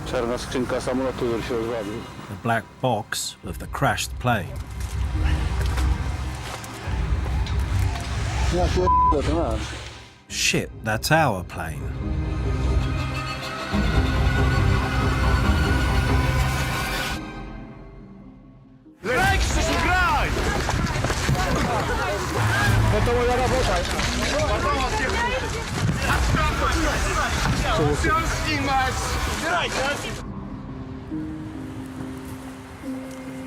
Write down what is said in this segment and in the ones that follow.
Czarna skrzynka samolotu, który się rozwalił. The black box of the crashed plane. Ja to nasz. Shit, that's our plane. No to moja robota.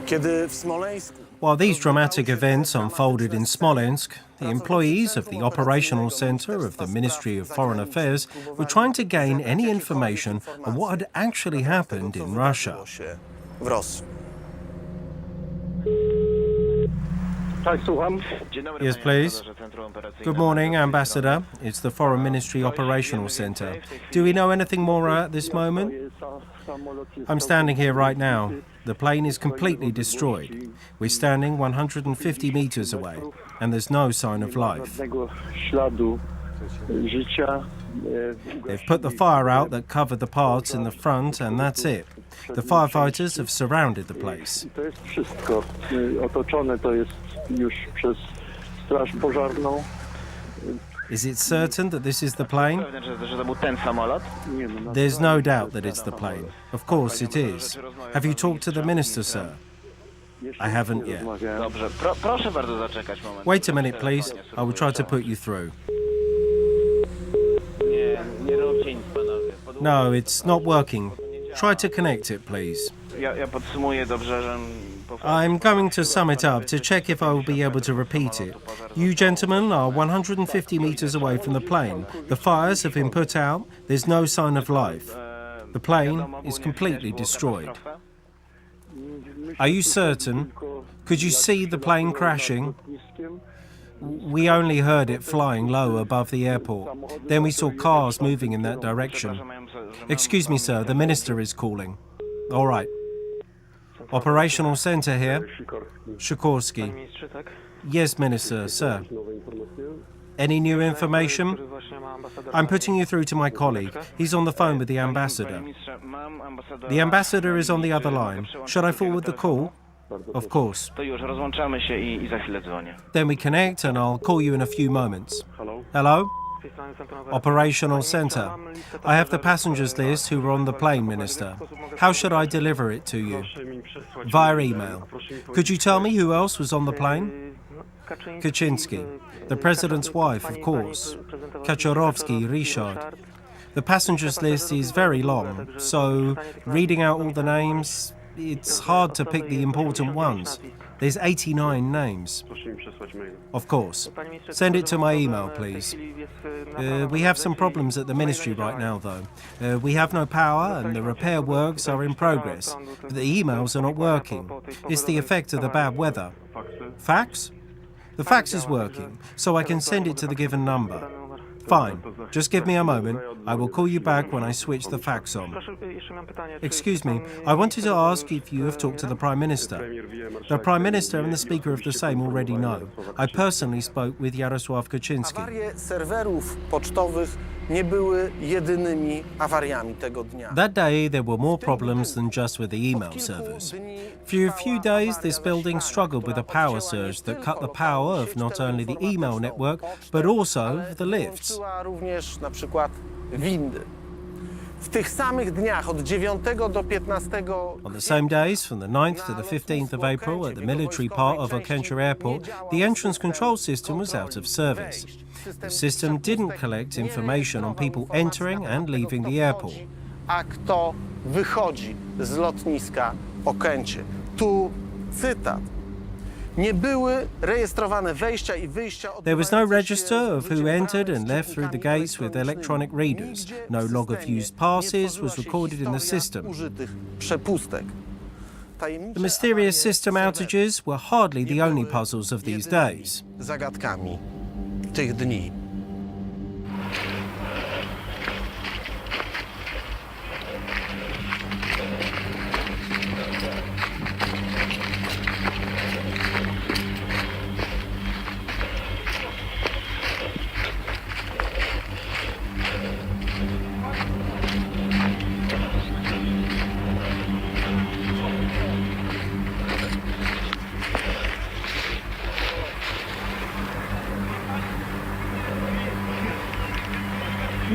Kiedy w Smoleńsku While these dramatic events unfolded in Smolensk, the employees of the operational center of the Ministry of Foreign Affairs were trying to gain any information on what had actually happened in Russia. w Rosji. Tak, słucham. Yes, please. Good morning, Ambassador. It's the Foreign Ministry Operational Center. Do we know anything more at this moment? I'm standing here right now. The plane is completely destroyed. We're standing 150 meters away, and there's no sign of life. They've put the fire out that covered the parts in the front, and that's it. The firefighters have surrounded the place. To jest wszystko. Otoczone to jest już przez straż pożarną. Is it certain that this is the plane? There's no doubt that it's the plane. Of course it is. Have you talked to the minister, sir? I haven't yet. Dobrze, proszę bardzo zaczekać moment. Wait a minute, please. I will try to put you through. Nie róbcie nic, panowie. No, it's not working. Try to connect it, please. Ja podsumuję dobrze, że... I'm going to sum it up to check if I will be able to repeat it. You gentlemen are 150 meters away from the plane. The fires have been put out. There's no sign of life. The plane is completely destroyed. Are you certain? Could you see the plane crashing? We only heard it flying low above the airport. Then we saw cars moving in that direction. Excuse me, sir, the minister is calling. All right. Operational center here. Sikorski. Yes, minister, sir. Any new information? I'm putting you through to my colleague. He's on the phone with the ambassador. The ambassador is on the other line. Should I forward the call? Of course. To już rozłączamy się i za chwilę dzwonię. Then we connect and I'll call you in a few moments. Hello? Operational Center. I have the passengers list who were on the plane, Minister. How should I deliver it to you? Via email. Could you tell me who else was on the plane? Kaczynski. The president's wife, of course. Kaczorowski, Richard. The passengers list is very long, so reading out all the names, it's hard to pick the important ones. There's 89 names. Of course. Send it to my email, please. We have some problems at the ministry right now, though. We have no power and the repair works are in progress. But the emails are not working. It's the effect of the bad weather. Fax? The fax is working, so I can send it to the given number. Fine. Just give me a moment. I will call you back when I switch the fax on. Excuse me, I wanted to ask if you have talked to the Prime Minister. The Prime Minister and the Speaker of the Sejm already know. I personally spoke with Jarosław Kaczynski. Awarie serwerów pocztowych nie były jedynymi awariami tego dnia. That day there were more problems than just with the email servers. For a few days this building struggled with a power surge that cut the power of not only the email network but also the lifts. Również na przykład windy. W tych samych dniach od 9 do 15 On the same days, from the 9th to the 15th of April, at the military part of Okęcie Airport, the entrance control system was out of service. The system didn't collect information on people entering and leaving the airport. A kto wychodzi z lotniska Okęcie? Tu cytat. Nie były rejestrowane wejścia i wyjścia. There was no register of who entered and left through the gates with electronic readers. No log of used passes was recorded in the system. Użytych przepustek. The mysterious system outages were hardly the only puzzles of these days. Zagadkami tych dni.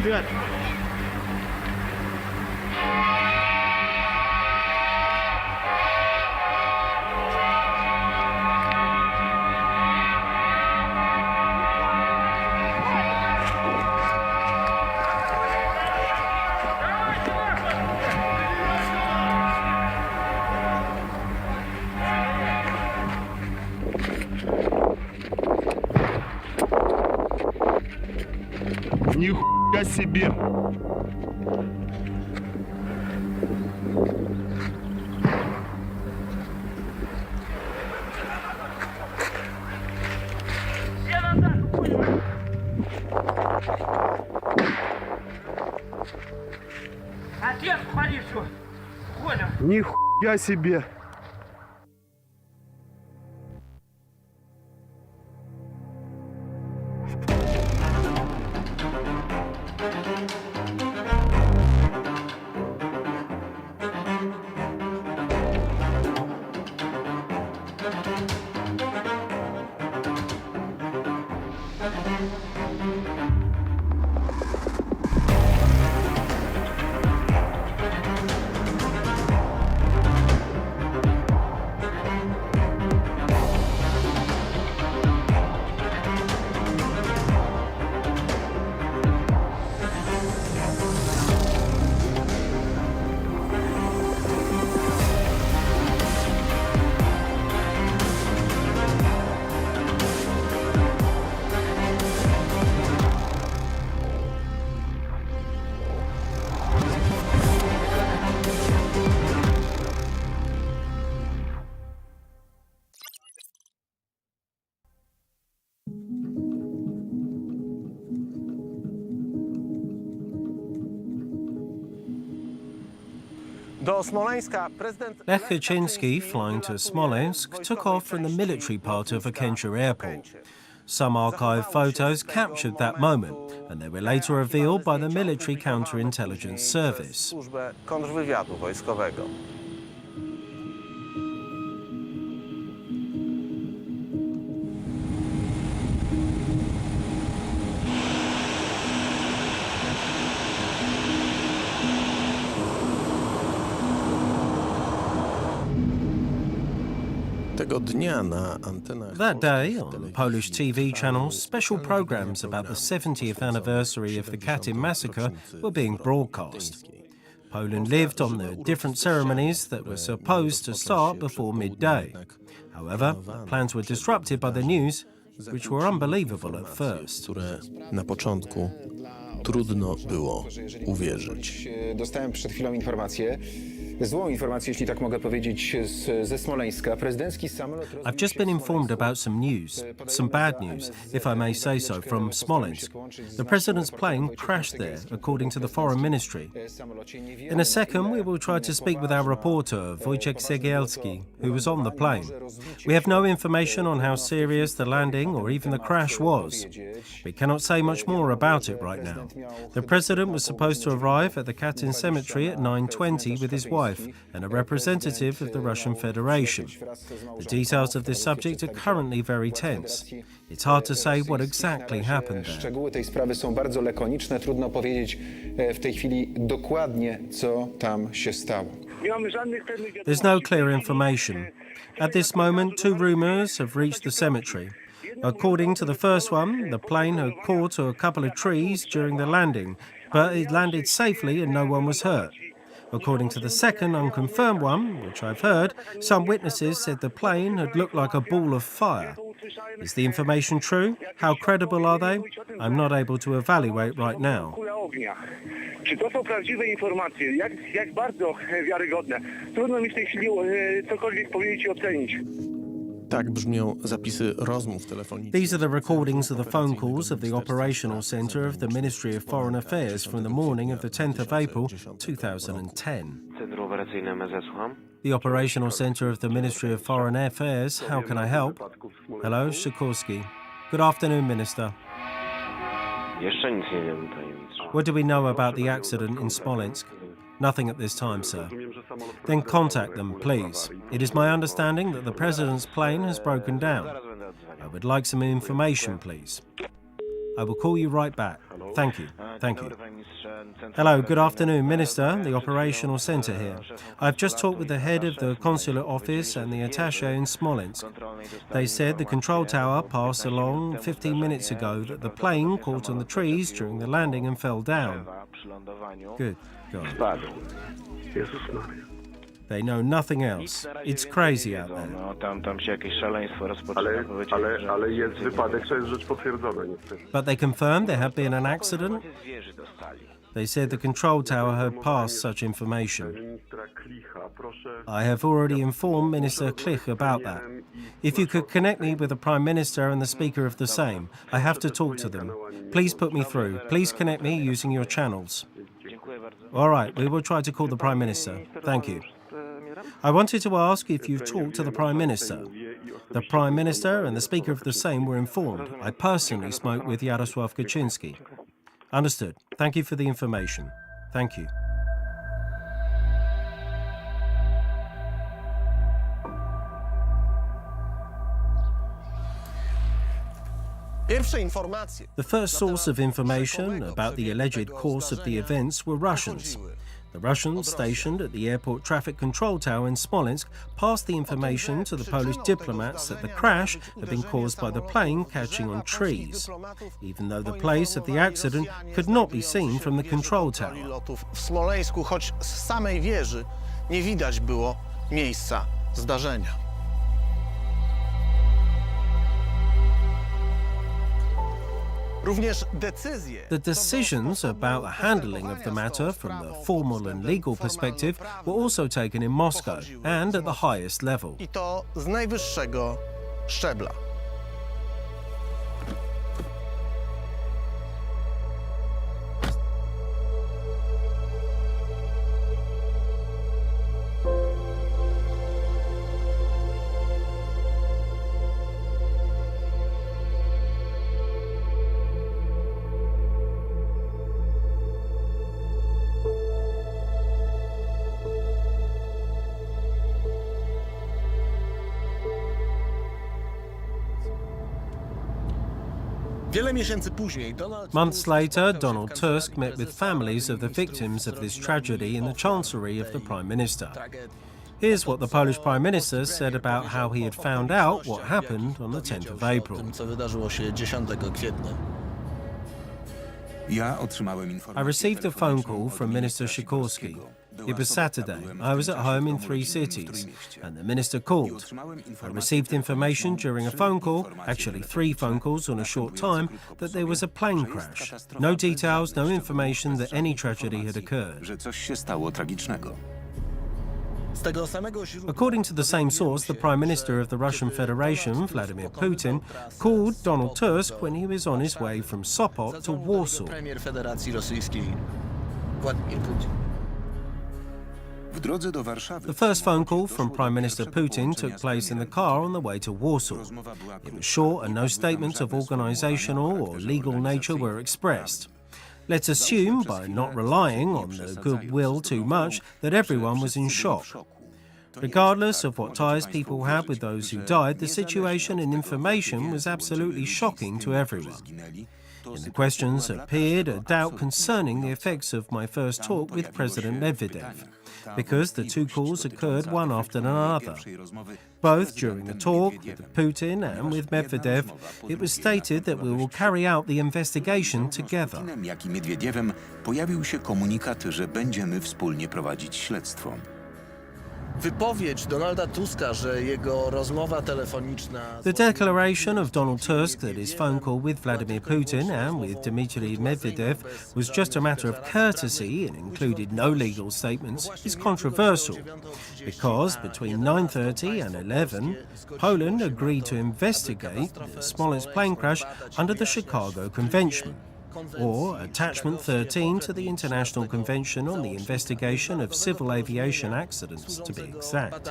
Привет. Нихуя себе! Отец, смотри, что. Коля. Нихуя себе! Do Smoleńska prezydent Lech Kaczynski, flying to Smolensk, took off from the military part of Rachoń Airport. Some archive photos captured that moment, and they were later revealed by the military counterintelligence service. Służbę kontrwywiadu wojskowego. Tego dnia na antenach That day, on Polish TV channels, special programs about the 70th anniversary of the Katyn massacre were being broadcast. Poland lived on the different ceremonies that were supposed to start before midday. However, plans were disrupted by the news, which were unbelievable at first. które na początku trudno było uwierzyć. Dostałem przed chwilą informację, złą informację, jeśli tak mogę powiedzieć, ze Smoleńska. Prezydencki samolot... I've just been informed about some news, some bad news, if I may say so, from Smolensk. The president's plane crashed there, according to the foreign ministry. In a second, we will try to speak with our reporter, Wojciech Cegielski, who was on the plane. We have no information on how serious the landing or even the crash was. We cannot say much more about it right now. The president was supposed to arrive at the Katyn cemetery at 9:20 with his wife and a representative of the Russian Federation. The details of this subject are currently very tense. It's hard to say what exactly happened there. Szczegóły tej sprawy są bardzo lakoniczne. Trudno powiedzieć w tej chwili dokładnie, co tam się stało. There's no clear information. At this moment, two rumours have reached the cemetery. According to the first one, the plane had caught a couple of trees during the landing, but it landed safely and no one was hurt. According to the second, unconfirmed one, which I've heard, some witnesses said the plane had looked like a ball of fire. Is the information true? How credible are they? I'm not able to evaluate right now. Czy to są prawdziwe informacje? Jak bardzo wiarygodne? Trudno mi w tej chwili cokolwiek powiedzieć i ocenić. Tak brzmią zapisy rozmów telefonicznych. These are the recordings of the phone calls of the operational centre of the Ministry of Foreign Affairs from the morning of the 10th of April 2010. Centrum operacyjne MSZ, słucham? The operational centre of the Ministry of Foreign Affairs, how can I help? Hello, Sikorski. Good afternoon, Minister. Jeszcze nic nie wiem, panie ministrze. What do we know about the accident in Smolensk? Nothing at this time, sir. Then contact them, please. It is my understanding that the President's plane has broken down. I would like some information, please. I will call you right back. Thank you. Thank you. Hello, good afternoon, Minister, the operational centre here. I've just talked with the head of the consulate office and the attaché in Smolensk. They said the control tower passed along 15 minutes ago, that the plane caught on the trees during the landing and fell down. Good God. They know nothing else. It's crazy out there. Ale jest wypadek, co jest rzecz potwierdzona, niestety. But they confirmed there had been an accident. They said the control tower had passed such information. Ministra Klicha, proszę. I have already informed Minister Klich about that. If you could connect me with the Prime Minister and the Speaker of the Sejm, I have to talk to them. Please put me through. Please connect me using your channels. All right, we will try to call the Prime Minister. Thank you. I wanted to ask if you've talked to the Prime Minister. The Prime Minister and the Speaker of the Sejm were informed. I personally spoke with Jarosław Kaczynski. Understood. Thank you for the information. Thank you. Pierwsze informacje. The first source of information about the alleged course of the events were Russians. The Russians stationed at the airport traffic control tower in Smolensk passed the information to the Polish diplomats that the crash had been caused by the plane catching on trees, even though the place of the accident could not be seen from the control tower. W Smoleńsku, choć z samej wieży nie widać było miejsca zdarzenia. The decisions about the handling of the matter from the formal and legal perspective were also taken in Moscow and at the highest level. I to z najwyższego szczebla. Months later, Donald Tusk met with families of the victims of this tragedy in the Chancellery of the Prime Minister. Here's what the Polish Prime Minister said about how he had found out what happened on the 10th of April. I received a phone call from Minister Sikorski. It was Saturday. I was at home in 3 cities, and the minister called. I received information during a phone call, actually 3 phone calls on a short time, that there was a plane crash. No details, no information that any tragedy had occurred. According to the same source, the Prime Minister of the Russian Federation, Vladimir Putin, called Donald Tusk when he was on his way from Sopot to Warsaw. The first phone call from Prime Minister Putin took place in the car on the way to Warsaw. It was short and no statements of organisational or legal nature were expressed. Let's assume, by not relying on the goodwill too much, that everyone was in shock. Regardless of what ties people had with those who died, the situation and information was absolutely shocking to everyone. In the questions appeared a doubt concerning the effects of my first talk with President Medvedev, because the 2 calls occurred one after another. Both during the talk with Putin and with Medvedev, it was stated that we will carry out the investigation together. The declaration of Donald Tusk that his phone call with Vladimir Putin and with Dmitry Medvedev was just a matter of courtesy and included no legal statements is controversial, because between 9:30 and 11, Poland agreed to investigate the Smolensk plane crash under the Chicago Convention, or Attachment 13 to the International Convention on the Investigation of Civil Aviation Accidents, to be exact.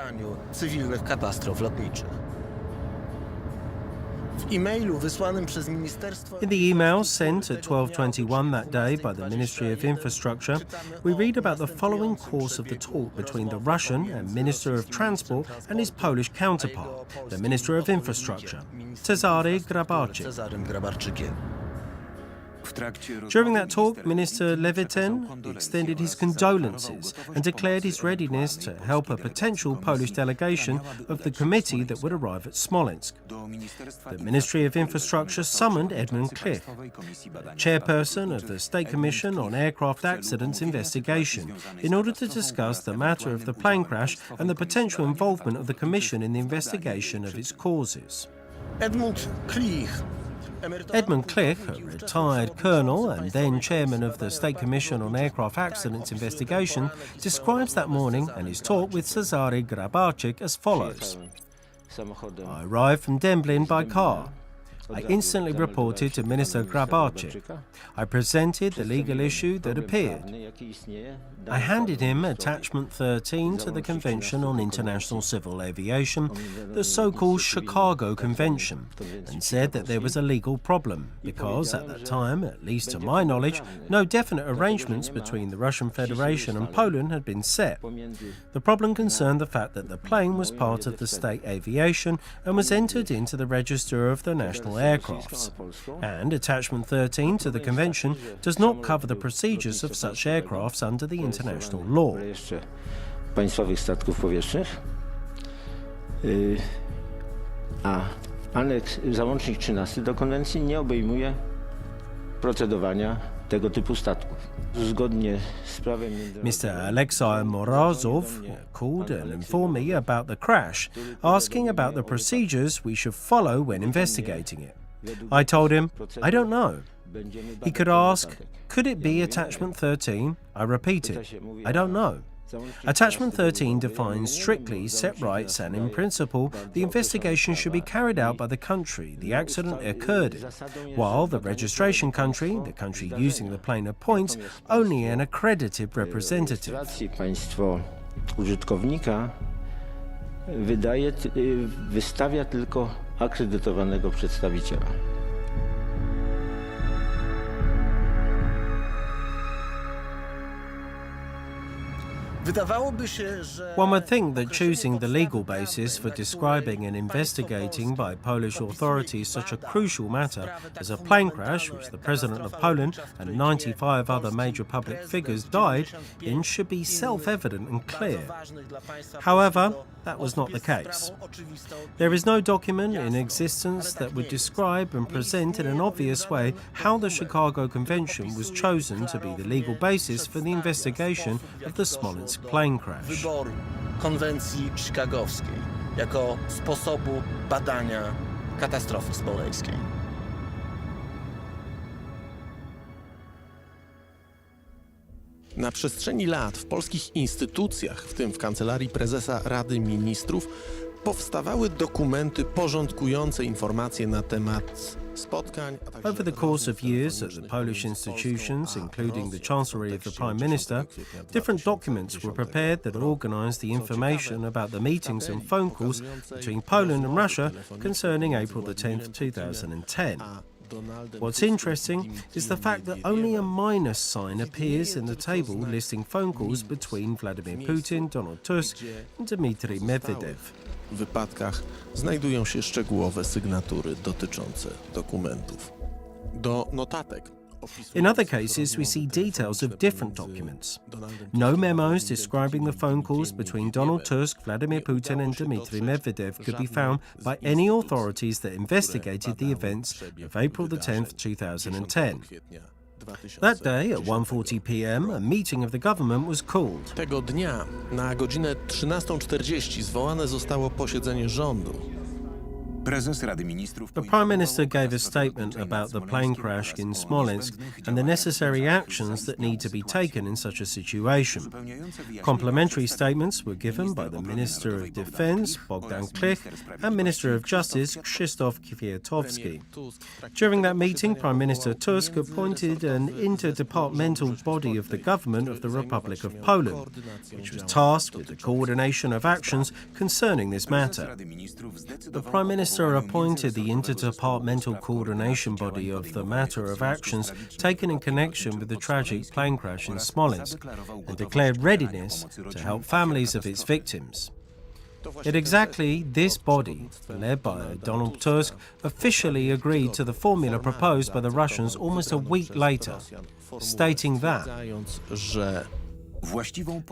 In the email sent at 12:21 that day by the Ministry of Infrastructure, we read about the following course of the talk between the Russian and Minister of Transport and his Polish counterpart, the Minister of Infrastructure, Cezary Grabarczyk. During that talk, Minister Levitin extended his condolences and declared his readiness to help a potential Polish delegation of the committee that would arrive at Smolensk. The Ministry of Infrastructure summoned Edmund Klich, chairperson of the State Commission on Aircraft Accidents Investigation, in order to discuss the matter of the plane crash and the potential involvement of the Commission in the investigation of its causes. Edmund Klich, a retired colonel and then chairman of the State Commission on Aircraft Accidents Investigation, describes that morning and his talk with Cezary Grabarczyk as follows. I arrived from Dęblin by car. I instantly reported to Minister Grabarczyk. I presented the legal issue that appeared. I handed him Attachment 13 to the Convention on International Civil Aviation, the so-called Chicago Convention, and said that there was a legal problem because, at that time, at least to my knowledge, no definite arrangements between the Russian Federation and Poland had been set. The problem concerned the fact that the plane was part of the state aviation and was entered into the register of the national aircrafts. And Attachment 13 to the Convention does not cover the procedures of such aircrafts under the international law. Państwowych statków powietrznych, a załącznik 13 do konwencji nie obejmuje procedowania tego typu statków. Zgodnie z prawem Mr. Alexei Morozov called and informed me about the crash, asking about the procedures we should follow when investigating it. I told him, I don't know. He could ask, could it be Attachment 13? I repeated, I don't know. Attachment 13 defines strictly set rights and, in principle, the investigation should be carried out by the country the accident occurred in, while the registration country, the country using the plane, appoints only an accredited representative. Państwo użytkownika wystawia tylko akredytowanego przedstawiciela. One would think that choosing the legal basis for describing and investigating by Polish authorities such a crucial matter as a plane crash which the President of Poland and 95 other major public figures died in should be self-evident and clear. However, that was not the case. There is no document in existence that would describe and present in an obvious way how the Chicago Convention was chosen to be the legal basis for the investigation of the Smolensk plane crash. Wyboru konwencji chicagowskiej jako sposobu badania katastrofy smoleńskiej. Na przestrzeni lat w polskich instytucjach, w tym w Kancelarii Prezesa Rady Ministrów, powstawały dokumenty porządkujące informacje na temat spotkań. Over the course of years at the Polish institutions, including the Chancellery of the Prime Minister, different documents were prepared that organised the information about the meetings and phone calls between Poland and Russia concerning April the 10th, 2010. What's interesting is the fact that only a minus sign appears in the table listing phone calls between Vladimir Putin, Donald Tusk and Dmitry Medvedev. W wypadkach znajdują się szczegółowe sygnatury dotyczące dokumentów. Do notatek. In other cases, we see details of different documents. No memos describing the phone calls between Donald Tusk, Vladimir Putin and Dmitry Medvedev could be found by any authorities that investigated the events of April the 10th, 2010. That day, at 1:40 p.m., a meeting of the government was called. Tego dnia na godzinę 13:40 zwołane zostało posiedzenie rządu. The Prime Minister gave a statement about the plane crash in Smolensk and the necessary actions that need to be taken in such a situation. Complementary statements were given by the Minister of Defense, Bogdan Klich, and Minister of Justice, Krzysztof Kwiatkowski. During that meeting, Prime Minister Tusk appointed an interdepartmental body of the government of the Republic of Poland, which was tasked with the coordination of actions concerning this matter. The Prime Minister appointed the interdepartmental coordination body of the matter of actions taken in connection with the tragic plane crash in Smolensk and declared readiness to help families of its victims. Yet exactly this body, led by Donald Tusk, officially agreed to the formula proposed by the Russians almost a week later, stating that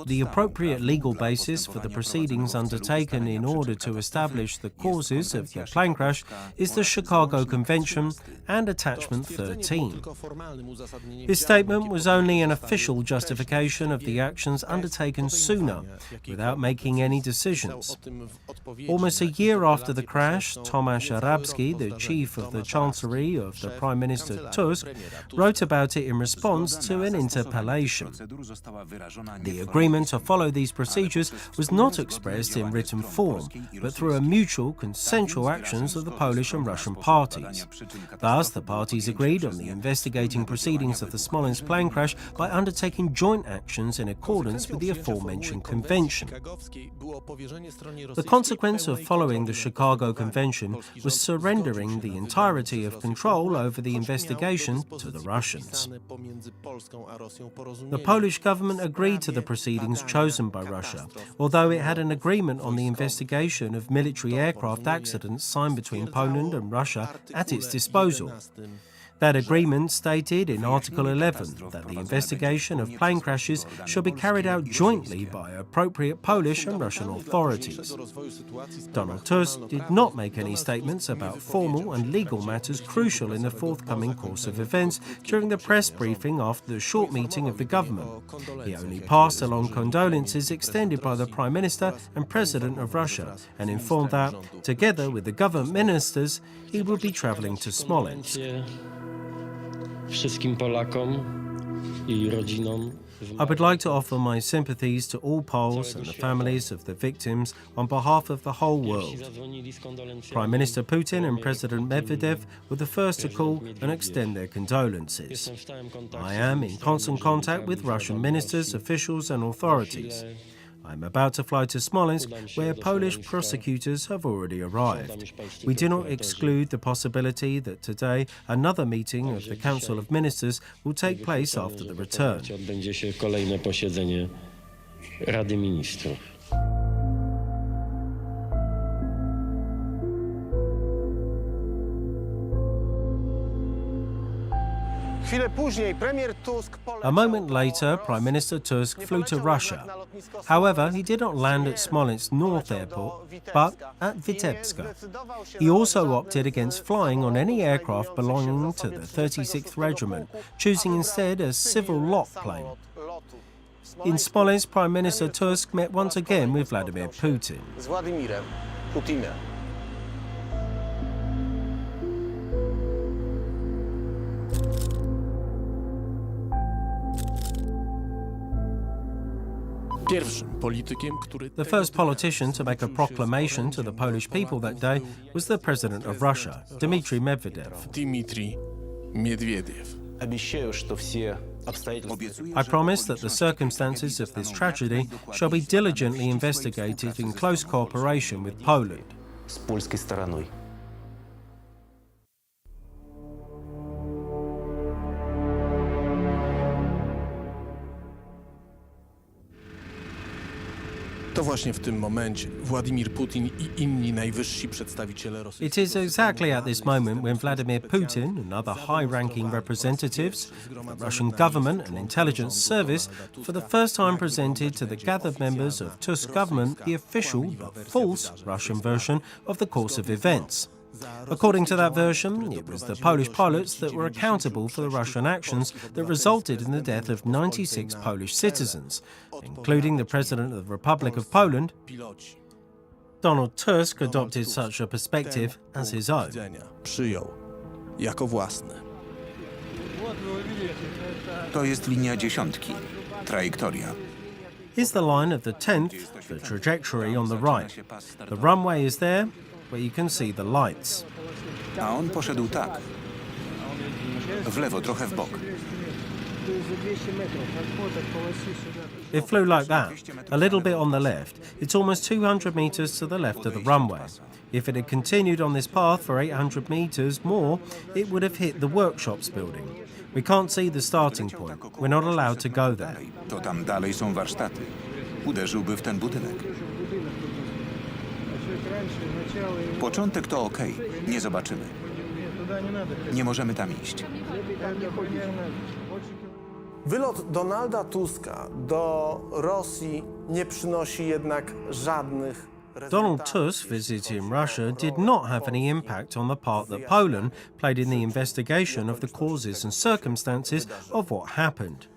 the appropriate legal basis for the proceedings undertaken in order to establish the causes of the plane crash is the Chicago Convention and Attachment 13. His statement was only an official justification of the actions undertaken sooner, without making any decisions. Almost a year after the crash, Tomasz Arabski, the chief of the Chancellery of the Prime Minister Tusk, wrote about it in response to an interpellation. The agreement to follow these procedures was not expressed in written form, but through a mutual, consensual actions of the Polish and Russian parties. Thus, the parties agreed on the investigating proceedings of the Smolensk plane crash by undertaking joint actions in accordance with the aforementioned convention. The consequence of following the Chicago Convention was surrendering the entirety of control over the investigation to the Russians. The Polish government agreed to the proceedings chosen by Russia, although it had an agreement on the investigation of military aircraft accidents signed between Poland and Russia at its disposal. That agreement stated in Article 11 that the investigation of plane crashes shall be carried out jointly by appropriate Polish and Russian authorities. Donald Tusk did not make any statements about formal and legal matters crucial in the forthcoming course of events during the press briefing after the short meeting of the government. He only passed along condolences extended by the Prime Minister and President of Russia and informed that, together with the government ministers, he would be travelling to Smolensk. I would like to offer my sympathies to all Poles and the families of the victims on behalf of the whole world. Prime Minister Putin and President Medvedev were the first to call and extend their condolences. I am in constant contact with Russian ministers, officials and authorities. I am about to fly to Smolensk, where Polish prosecutors have already arrived. We do not exclude the possibility that today another meeting of the Council of Ministers will take place after the return. A moment later, Prime Minister Tusk flew to Russia. However, he did not land at Smolensk North Airport, but at Vitebska. He also opted against flying on any aircraft belonging to the 36th Regiment, choosing instead a civil lot plane. In Smolensk, Prime Minister Tusk met once again with Vladimir Putin. The first politician to make a proclamation to the Polish people that day was the President of Russia, Dmitry Medvedev. I promise that the circumstances of this tragedy shall be diligently investigated in close cooperation with Poland. To właśnie w tym momencie Władimir Putin I inni najwyżsi przedstawiciele Rosji. It is exactly at this moment when Vladimir Putin and other high-ranking representatives of the Russian government and intelligence service for the first time presented to the gathered members of Tusk's government the official but false Russian version of the course of events. According to that version, it was the Polish pilots that were accountable for the Russian actions that resulted in the death of 96 Polish citizens, including the President of the Republic of Poland. Donald Tusk adopted such a perspective as his own. Przyjął jako własne. To jest linia dziesiątki, trajektoria. Here's the line of the 10th, the trajectory on the right. The runway is there, where you can see the lights. A on poszedł tak. W lewo, trochę w bok. It flew like that, a little bit on the left. It's almost 200 meters to the left of the runway. If it had continued on this path for 800 meters more, it would have hit the workshops building. We can't see the starting point. We're not allowed to go there. To tam dalej są warsztaty. Uderzyłby w ten budynek. Początek to okej, nie zobaczymy. Nie możemy tam iść. Wylot Donalda Tuska do Rosji nie przynosi jednak żadnych rezultatów. Donald Tusk visiting Russia did not have any impact on the part that Poland played in the investigation of the causes and circumstances of what happened.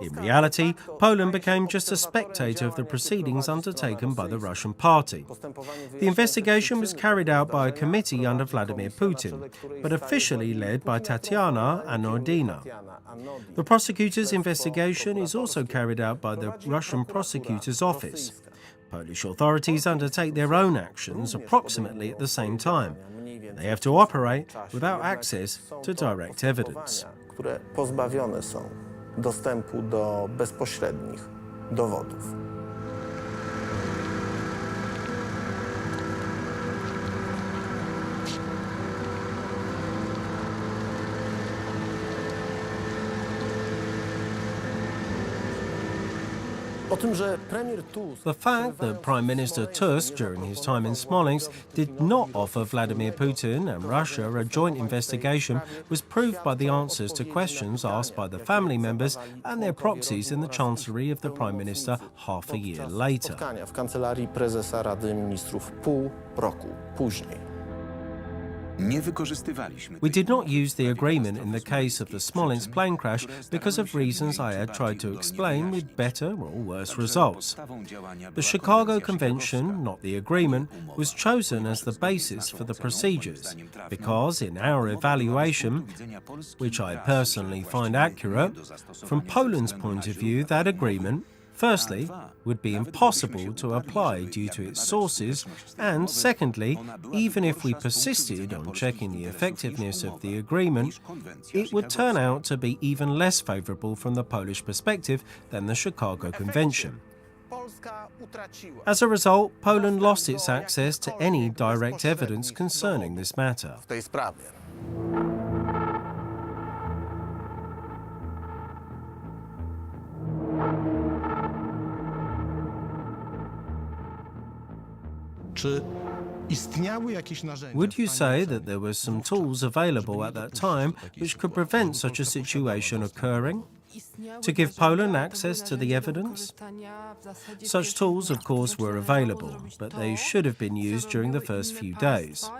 In reality, Poland became just a spectator of the proceedings undertaken by the Russian party. The investigation was carried out by a committee under Vladimir Putin, but officially led by Tatiana Anodina. The prosecutor's investigation is also carried out by the Russian prosecutor's office. Polish authorities undertake their own actions approximately at the same time. They have to operate without access to direct evidence. Które pozbawione są dostępu do bezpośrednich dowodów. O tym, że premier Tusk... The fact that Prime Minister Tusk, during his time in Smolensk, did not offer Vladimir Putin and Russia a joint investigation was proved by the answers to questions asked by the family members and their proxies in the chancellery of the Prime Minister half a year later. Spotkania w kancelarii prezesa Rady Ministrów pół roku później. Nie wykorzystywaliśmy. We did not use the agreement in the case of the Smolensk plane crash because of reasons I had tried to explain with better or worse results. The Chicago Convention, not the agreement, was chosen as the basis for the procedures because, in our evaluation, which I personally find accurate, from Poland's point of view, that agreement firstly, would be impossible to apply due to its sources, and secondly, even if we persisted on checking the effectiveness of the agreement, it would turn out to be even less favourable from the Polish perspective than the Chicago Convention. As a result, Poland lost its access to any direct evidence concerning this matter. W tej sprawie. Czy istniały jakieś narzędzia? Would you say that there were some tools available at that time which could prevent such a situation occurring? To give Poland access to the evidence? Such tools, of course, were available, but they should have been used during the first few days.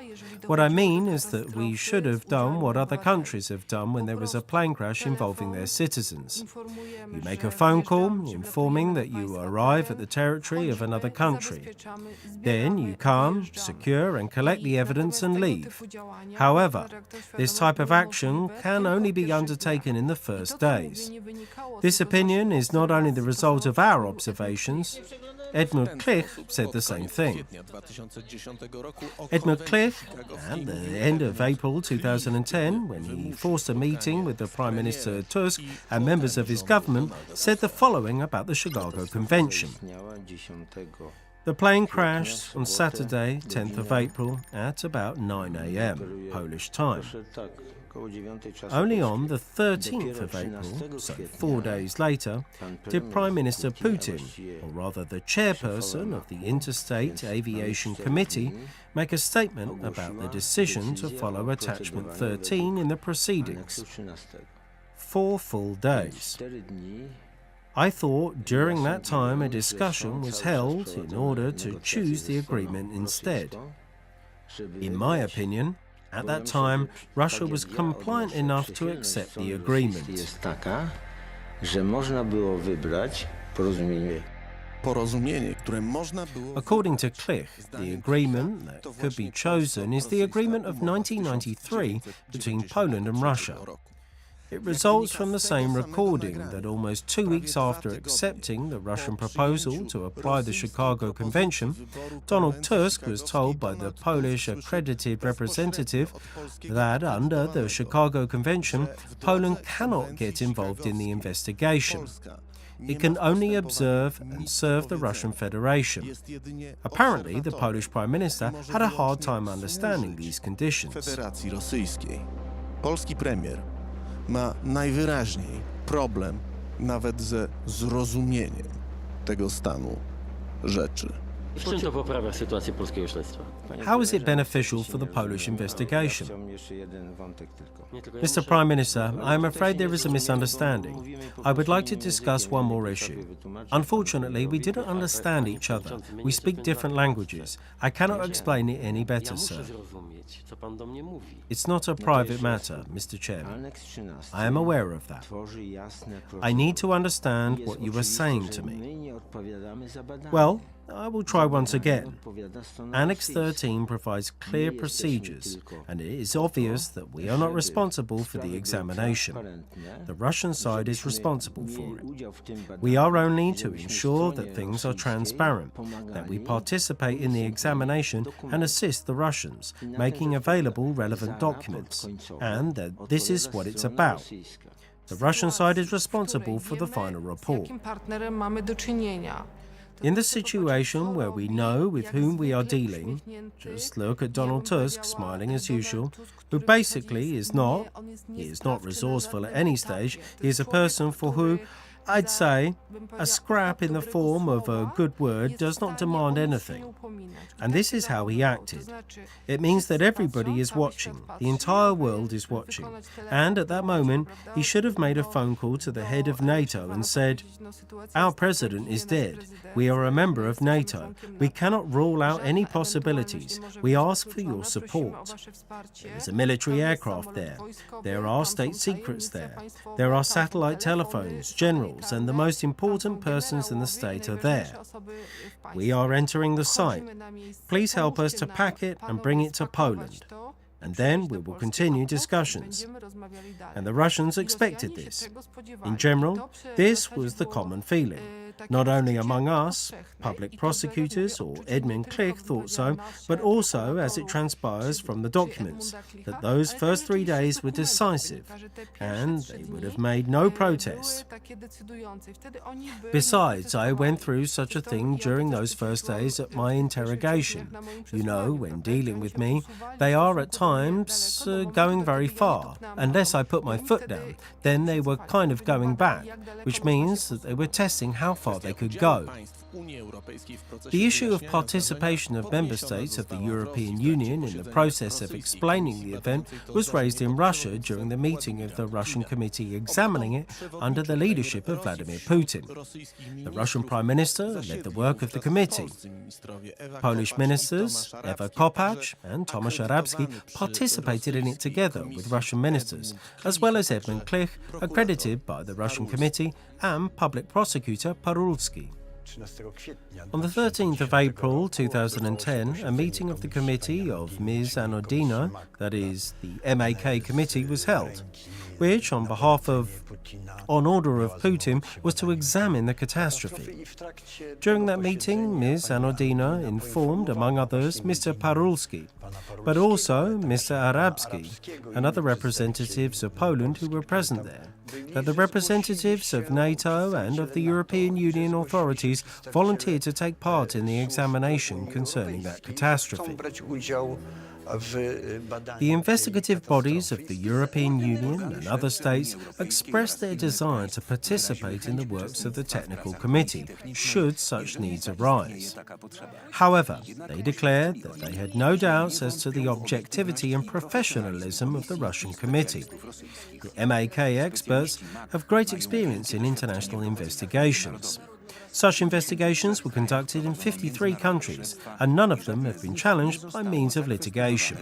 What I mean is that we should have done what other countries have done when there was a plane crash involving their citizens. You make a phone call informing that you arrive at the territory of another country. Then you come, secure and collect the evidence and leave. However, this type of action can only be undertaken in the first days. This opinion is not only the result of our observations. Edmund Klich said the same thing. Edmund Klich, at the end of April 2010, when he forced a meeting with the Prime Minister Tusk and members of his government, said the following about the Chicago Convention. The plane crashed on Saturday, 10th of April, at about 9 a.m. Polish time. Only on the 13th of April, so 4 days later, did Prime Minister Putin, or rather the chairperson of the Interstate Aviation Committee, make a statement about the decision to follow Attachment 13 in the proceedings. 4 full days. I thought during that time a discussion was held in order to choose the agreement instead. In my opinion, at that time, Russia was compliant enough to accept the agreement. Jest taka, że można było wybrać Porozumienie, które można było... According to Klich, the agreement that could be chosen is the agreement of 1993 between Poland and Russia. It results from the same recording that almost 2 weeks after accepting the Russian proposal to apply the Chicago Convention, Donald Tusk was told by the Polish accredited representative that under the Chicago Convention, Poland cannot get involved in the investigation. It can only observe and serve the Russian Federation. Apparently, the Polish Prime Minister had a hard time understanding these conditions. Federacji Rosyjskiej. Polski premier ma najwyraźniej problem nawet ze zrozumieniem tego stanu rzeczy. How is it beneficial for the Polish investigation? Mr. Prime Minister, I am afraid there is a misunderstanding. I would like to discuss one more issue. Unfortunately, we didn't understand each other. We speak different languages. I cannot explain it any better, sir. It's not a private matter, Mr. Chairman. I am aware of that. I need to understand what you are saying to me. Well, I will try once again. Annex 13 provides clear procedures, and it is obvious that we are not responsible for the examination. The Russian side is responsible for it. We are only to ensure that things are transparent, that we participate in the examination and assist the Russians, making available relevant documents, and that this is what it's about. The Russian side is responsible for the final report. In the situation where we know with whom we are dealing, just look at Donald Tusk smiling as usual, who basically is not resourceful at any stage. He is a person for who, I'd say, a scrap in the form of a good word does not demand anything. And this is how he acted. It means that everybody is watching, the entire world is watching. And at that moment, he should have made a phone call to the head of NATO and said, "Our president is dead. We are a member of NATO. We cannot rule out any possibilities. We ask for your support. There is a military aircraft there. There are state secrets there. There are satellite telephones, generals, and the most important persons in the state are there. We are entering the site. Please help us to pack it and bring it to Poland. And then we will continue discussions." And the Russians expected this. In general, this was the common feeling. Not only among us, public prosecutors or Edmund Klich thought so, but also, as it transpires from the documents, that those first 3 days were decisive, and they would have made no protest. Besides, I went through such a thing during those first days at my interrogation. You know, when dealing with me, they are at times going very far. Unless I put my foot down, then they were kind of going back, which means that they were testing how far they could go. The issue of participation of member states of the European Union in the process of explaining the event was raised in Russia during the meeting of the Russian committee examining it under the leadership of Vladimir Putin. The Russian Prime Minister led the work of the committee. Polish ministers Ewa Kopacz and Tomasz Arabski participated in it together with Russian ministers, as well as Edmund Klich, accredited by the Russian committee, and public prosecutor Parulski. On the 13th of April 2010, a meeting of the committee of Ms. Anodina, that is, the MAK committee, was held, which, on order of Putin, was to examine the catastrophe. During that meeting, Ms. Anodina informed, among others, Mr. Parulski, but also Mr. Arabski and other representatives of Poland who were present there, that the representatives of NATO and of the European Union authorities volunteered to take part in the examination concerning that catastrophe. The investigative bodies of the European Union and other states expressed their desire to participate in the works of the technical committee, should such needs arise. However, they declared that they had no doubts as to the objectivity and professionalism of the Russian committee. The MAK experts have great experience in international investigations. Such investigations were conducted in 53 countries, and none of them have been challenged by means of litigation.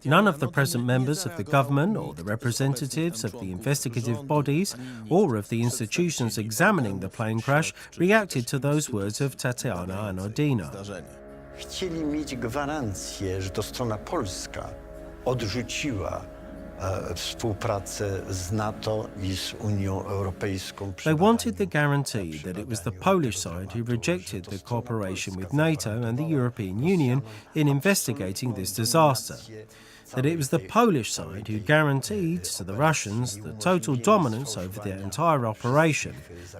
None of the present members of the government or the representatives of the investigative bodies or of the institutions examining the plane crash reacted to those words of Tatiana Anodina. Chcieli mieć gwarancję, że to strona polska odrzuciła współpracę z NATO i z Unią Europejską. They wanted the guarantee that it was the Polish side who rejected the cooperation with NATO and the European Union in investigating this disaster. that it was the Polish side who guaranteed to the Russians the total dominance over their entire operation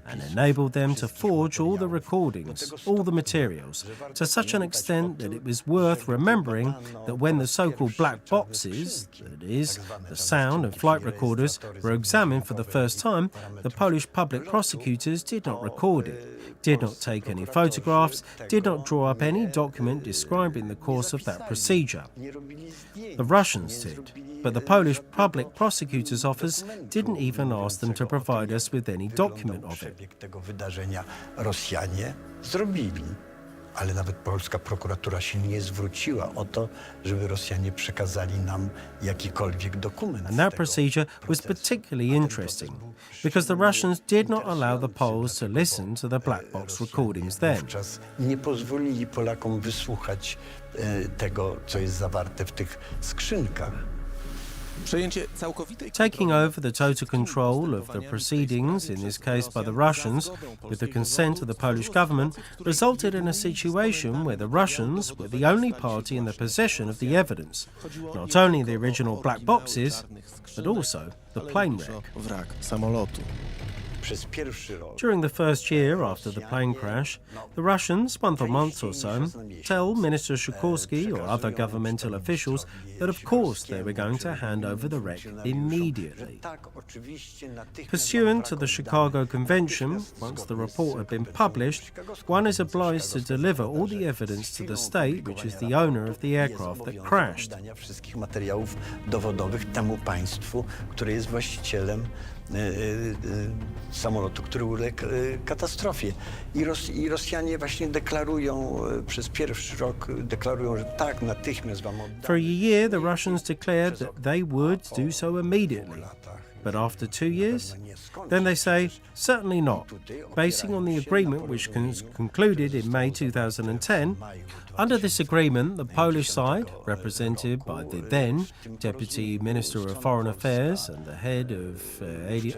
and enabled them to forge all the recordings, all the materials, to such an extent that it was worth remembering that when the so-called black boxes, that is, the sound and flight recorders, were examined for the first time, the Polish public prosecutors did not record it, did not take any photographs, did not draw up any document describing the course of that procedure. The Russians did, but the Polish Public Prosecutor's Office didn't even ask them to provide us with any document of it. Rosjanie zrobili, ale nawet polska prokuratura się nie zwróciła o to, żeby Rosjanie przekazali nam jakikolwiek dokument. And that procedure was particularly interesting because the Russians did not allow the Poles to listen to the black box recordings then. Wówczas nie pozwolili Polakom wysłuchać tego, co jest zawarte w tych skrzynkach. Taking over the total control of the proceedings, in this case by the Russians, with the consent of the Polish government, resulted in a situation where the Russians were the only party in the possession of the evidence, not only the original black boxes, but also the plane wreck. During the first year after the plane crash, the Russians, month or so, tell Minister Sikorski or other governmental officials that of course they were going to hand over the wreck immediately. Pursuant to the Chicago Convention, once the report had been published, one is obliged to deliver all the evidence to the state which is the owner of the aircraft that crashed. Wszystkich materiałów dowodowych temu państwu, które jest właścicielem samolotu, który uległ katastrofie. I Rosjanie właśnie deklarują, przez pierwszy rok deklarują, że tak, natychmiast wam oddamy. For a year, the Russians declared that they would do so immediately. But after 2 years, then they say, certainly not, basing on the agreement which concluded in May 2010. Under this agreement, the Polish side, represented by the then Deputy Minister of Foreign Affairs and the head of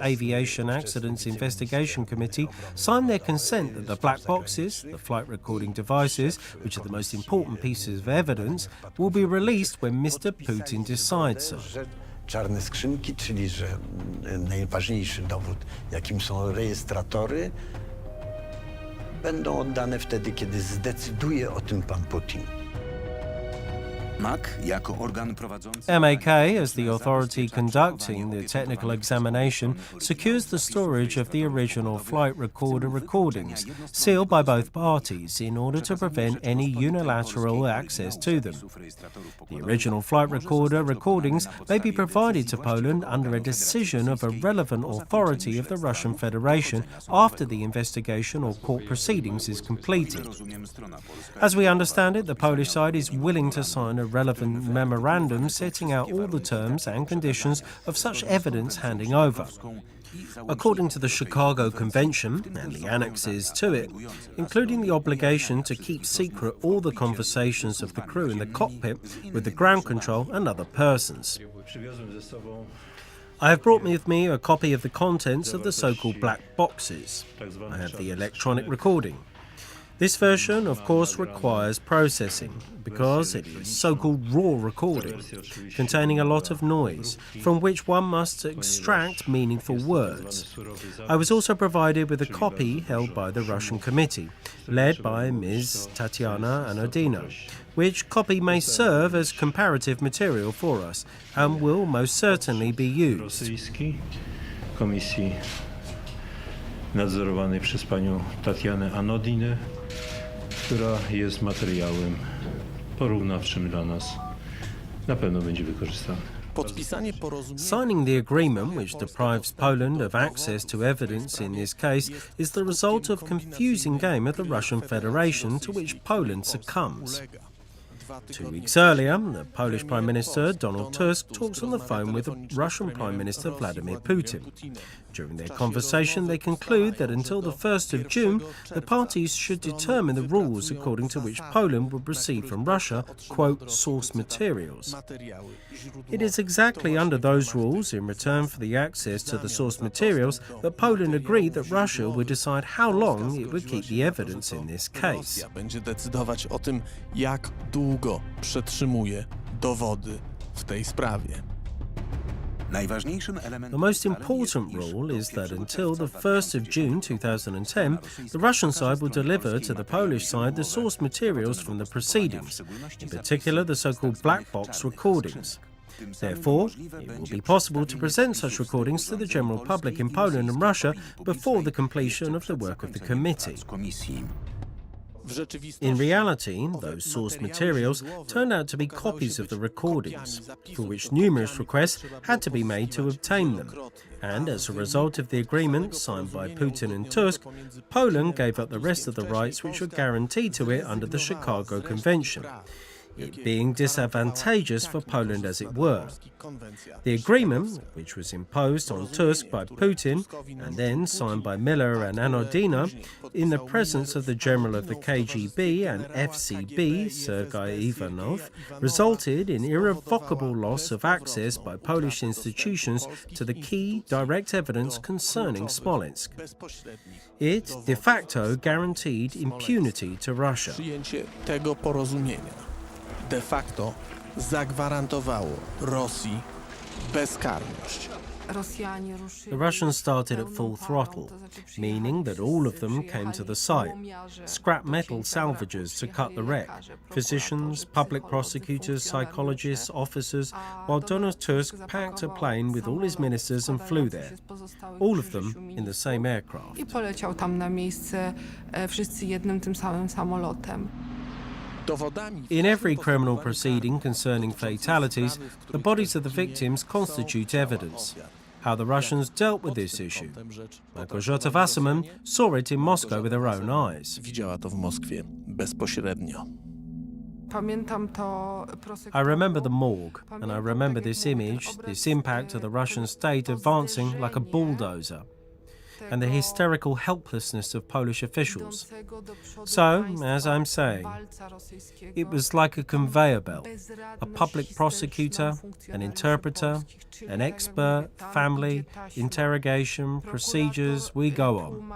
Aviation Accidents Investigation Committee, signed their consent that the black boxes, the flight recording devices, which are the most important pieces of evidence, will be released when Mr. Putin decides so. Czarne skrzynki, czyli że najważniejszy dowód, jakim są rejestratory, będą oddane wtedy, kiedy zdecyduje o tym pan Putin. MAK jako organ prowadzący... MAK, as the authority conducting the technical examination, secures the storage of the original flight recorder recordings, sealed by both parties in order to prevent any unilateral access to them. The original flight recorder recordings may be provided to Poland under a decision of a relevant authority of the Russian Federation after the investigation or court proceedings is completed. As we understand it, the Polish side is willing to sign a relevant memorandum setting out all the terms and conditions of such evidence handing over. According to the Chicago Convention and the annexes to it, including the obligation to keep secret all the conversations of the crew in the cockpit with the ground control and other persons. I have brought with me a copy of the contents of the so-called black boxes. I have the electronic recording. This version, of course, requires processing because it is so-called raw recording, containing a lot of noise, from which one must extract meaningful words. I was also provided with a copy held by the Russian committee, led by Ms. Tatiana Anodina, which copy may serve as comparative material for us and will most certainly be used. Komisji nadzorowanej przez panią Tatianę Anodinę, która jest materiałem porównawczym dla nas. Na pewno będzie wykorzystany. Signing the agreement which deprives Poland of access to evidence in this case is the result of a confusing game of the Russian Federation to which Poland succumbs. 2 weeks earlier, the Polish Prime Minister Donald Tusk talks on the phone with the Russian Prime Minister Vladimir Putin. During their conversation, they conclude that until the 1st of June, the parties should determine the rules according to which Poland would receive from Russia, quote, source materials. It is exactly under those rules, in return for the access to the source materials, that Poland agreed that Russia would decide how long it would keep the evidence in this case. Będzie decydować o tym, jak długo przetrzymuje dowody w tej sprawie. The most important rule is that until the 1st of June 2010, the Russian side will deliver to the Polish side the source materials from the proceedings, in particular the so-called black box recordings. Therefore, it will be possible to present such recordings to the general public in Poland and Russia before the completion of the work of the committee. In reality, those source materials turned out to be copies of the recordings, for which numerous requests had to be made to obtain them. And as a result of the agreement signed by Putin and Tusk, Poland gave up the rest of the rights which were guaranteed to it under the Chicago Convention, it being disadvantageous for Poland as it were. The agreement, which was imposed on Tusk by Putin and then signed by Miller and Anodina in the presence of the General of the KGB and FCB, Sergei Ivanov, resulted in irrevocable loss of access by Polish institutions to the key direct evidence concerning Smolensk. It de facto guaranteed impunity to Russia. Przyjęcie tego porozumienia de facto zagwarantowało Rosji bezkarność. The Russians started at full throttle, meaning that all of them came to the site. Scrap metal salvagers to cut the wreck, physicians, public prosecutors, psychologists, officers, while Donald Tusk packed a plane with all his ministers and flew there, all of them in the same aircraft. I poleciał tam na miejsce wszyscy jednym tym samym samolotem. In every criminal proceeding concerning fatalities, the bodies of the victims constitute evidence. How the Russians dealt with this issue. Małgorzata Wasserman saw it in Moscow with her own eyes. Widziała to w Moskwie bezpośrednio. I remember the morgue, and I remember this image, this impact of the Russian state advancing like a bulldozer, and the hysterical helplessness of Polish officials. So, as I'm saying, it was like a conveyor belt, a public prosecutor, an interpreter, an expert, family, interrogation, procedures, we go on.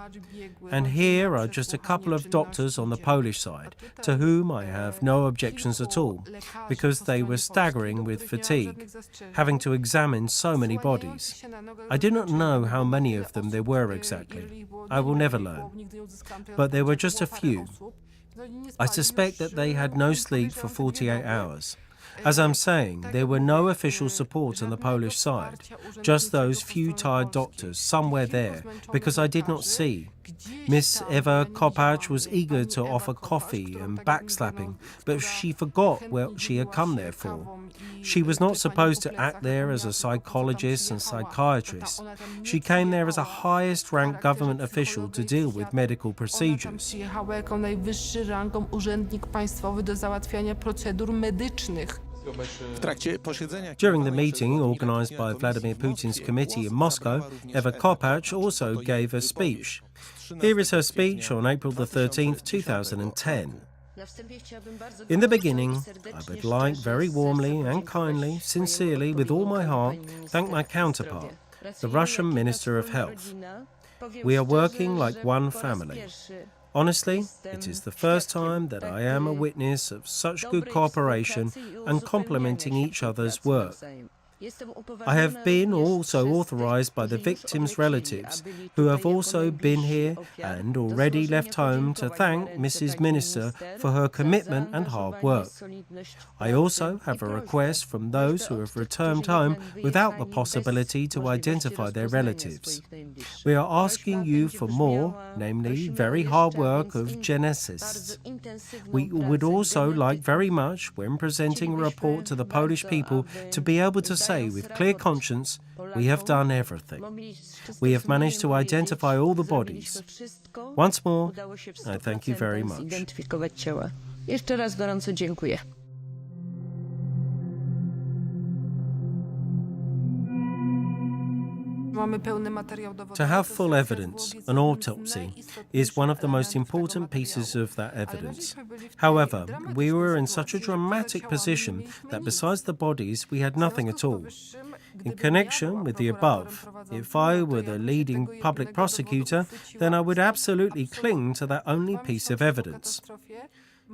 And here are just a couple of doctors on the Polish side, to whom I have no objections at all, because they were staggering with fatigue, having to examine so many bodies. I do not know how many of them there were exactly. I will never learn. But there were just a few. I suspect that they had no sleep for 48 hours. As I'm saying, there were no official support on the Polish side, just those few tired doctors somewhere there, because I did not see. Miss Eva Kopacz was eager to offer coffee and backslapping, but she forgot what she had come there for. She was not supposed to act there as a psychologist and psychiatrist. She came there as a highest-ranked government official to deal with medical procedures. Przyjechała jako najwyższy rangą urzędnik państwowy do załatwiania procedur medycznych. During the meeting organised by Vladimir Putin's committee in Moscow, Eva Kopacz also gave a speech. Here is her speech on April the 13th, 2010. In the beginning, I would like very warmly and kindly, sincerely, with all my heart, thank my counterpart, the Russian Minister of Health. We are working like one family. Honestly, it is the first time that I am a witness of such good cooperation and complementing each other's work. I have been also authorized by the victims' relatives, who have also been here and already left home, to thank Mrs. Minister for her commitment and hard work. I also have a request from those who have returned home without the possibility to identify their relatives. We are asking you for more, namely very hard work of geneticists. We would also like very much, when presenting a report to the Polish people, to be able to say with clear conscience, we have done everything. We have managed to identify all the bodies. Once more, I thank you very much. Jeszcze raz gorąco dziękuję. To have full evidence, an autopsy, is one of the most important pieces of that evidence. However, we were in such a dramatic position that besides the bodies, we had nothing at all. In connection with the above, if I were the leading public prosecutor, then I would absolutely cling to that only piece of evidence.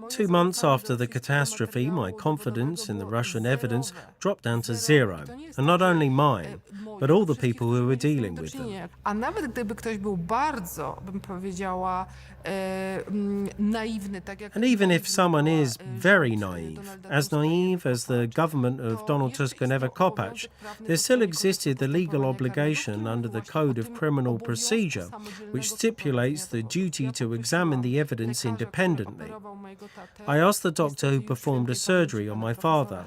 2 months after the catastrophe, my confidence in the Russian evidence dropped down to zero, and not only mine, but all the people who were dealing with them. A nawet gdyby ktoś był bardzo, bym powiedziała, naiwny, tak jak... And even if someone is very naive as the government of Donald Tusk and Ewa Kopacz, there still existed the legal obligation under the Code of Criminal Procedure, which stipulates the duty to examine the evidence independently. I asked the doctor who performed a surgery on my father,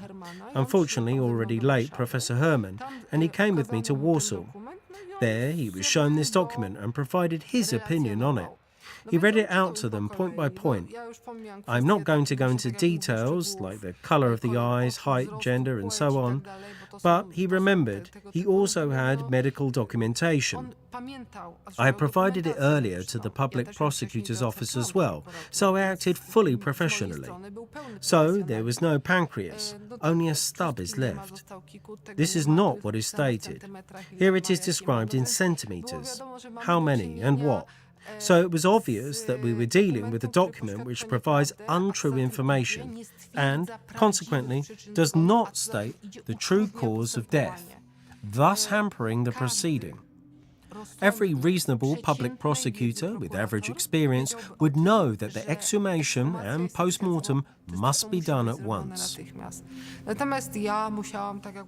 unfortunately already late Professor Herman, and he came with me to Warsaw. There he was shown this document and provided his opinion on it. He read it out to them point by point. I'm not going to go into details like the colour of the eyes, height, gender and so on, but he remembered he also had medical documentation. I provided it earlier to the public prosecutor's office as well, so I acted fully professionally. So there was no pancreas, only a stub is left. This is not what is stated. Here it is described in centimetres. How many and what? So it was obvious that we were dealing with a document which provides untrue information and, consequently, does not state the true cause of death, thus hampering the proceeding. Every reasonable public prosecutor with average experience would know that the exhumation and post-mortem must be done at once.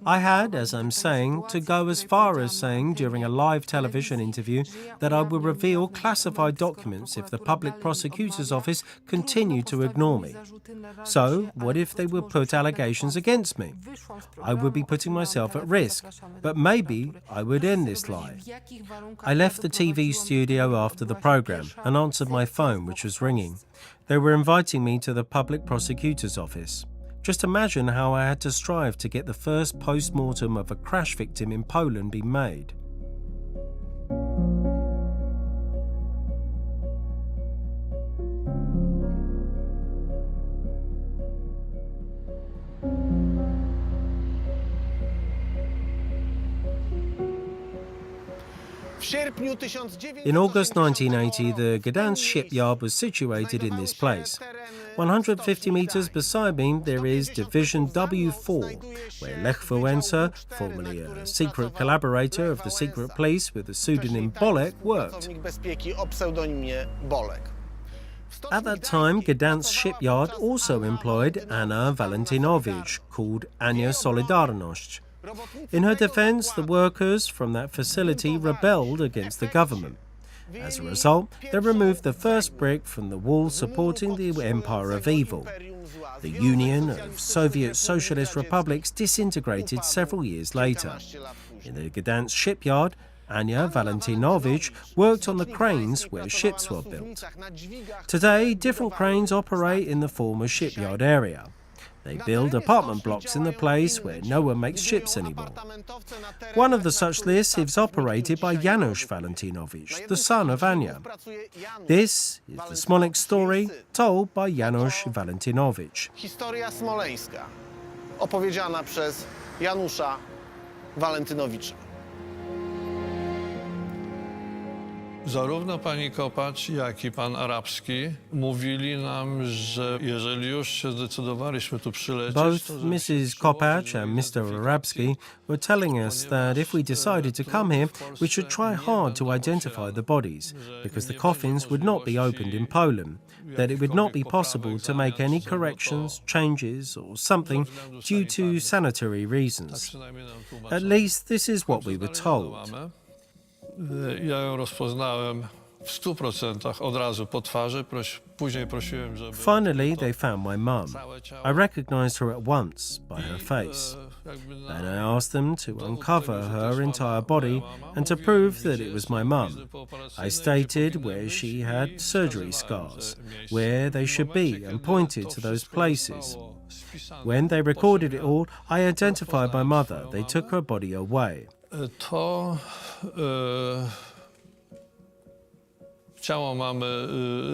I had, as I'm saying, to go as far as saying during a live television interview that I would reveal classified documents if the public prosecutor's office continued to ignore me. So, what if they would put allegations against me? I would be putting myself at risk, but maybe I would end this lie. I left the TV studio after the programme and answered my phone, which was ringing. They were inviting me to the public prosecutor's office. Just imagine how I had to strive to get the first post-mortem of a crash victim in Poland be made. In August 1980, the Gdansk shipyard was situated in this place. 150 metres beside me, there is Division W4, where Lech Wałęsa, formerly a secret collaborator of the secret police with the pseudonym Bolek, worked. At that time, Gdansk shipyard also employed Anna Walentynovich, called Ania Solidarność. In her defence, the workers from that facility rebelled against the government. As a result, they removed the first brick from the wall supporting the Empire of Evil. The Union of Soviet Socialist Republics disintegrated several years later. In the Gdansk shipyard, Ania Walentynovich worked on the cranes where ships were built. Today, different cranes operate in the former shipyard area. They build apartment blocks in the place where no one makes ships anymore. One of the such lists is operated by Janusz Walentynovich, the son of Ania. This is the Smolensk story told by Janusz Walentynovich. Historia smoleńska, opowiedziana przez Janusza Walentynowicza. Zarówno pani Kopacz, jak i pan Arabski mówili nam, że jeżeli już się zdecydowaliśmy tu przylecieć... Both Mrs. Kopacz and Mr. Arabski were telling us that if we decided to come here, we should try hard to identify the bodies, because the coffins would not be opened in Poland, that it would not be possible to make any corrections, changes or something due to sanitary reasons. At least this is what we were told. Ja ją rozpoznałem w 100% od razu po twarzy, później prosiłem, żeby... Finally, they found my mum. I recognized her at once by her face. Then I asked them to uncover her entire body and to prove that it was my mum. I stated where she had surgery scars, where they should be, and pointed to those places. When they recorded it all, I identified my mother. They took her body away. To ciało mamy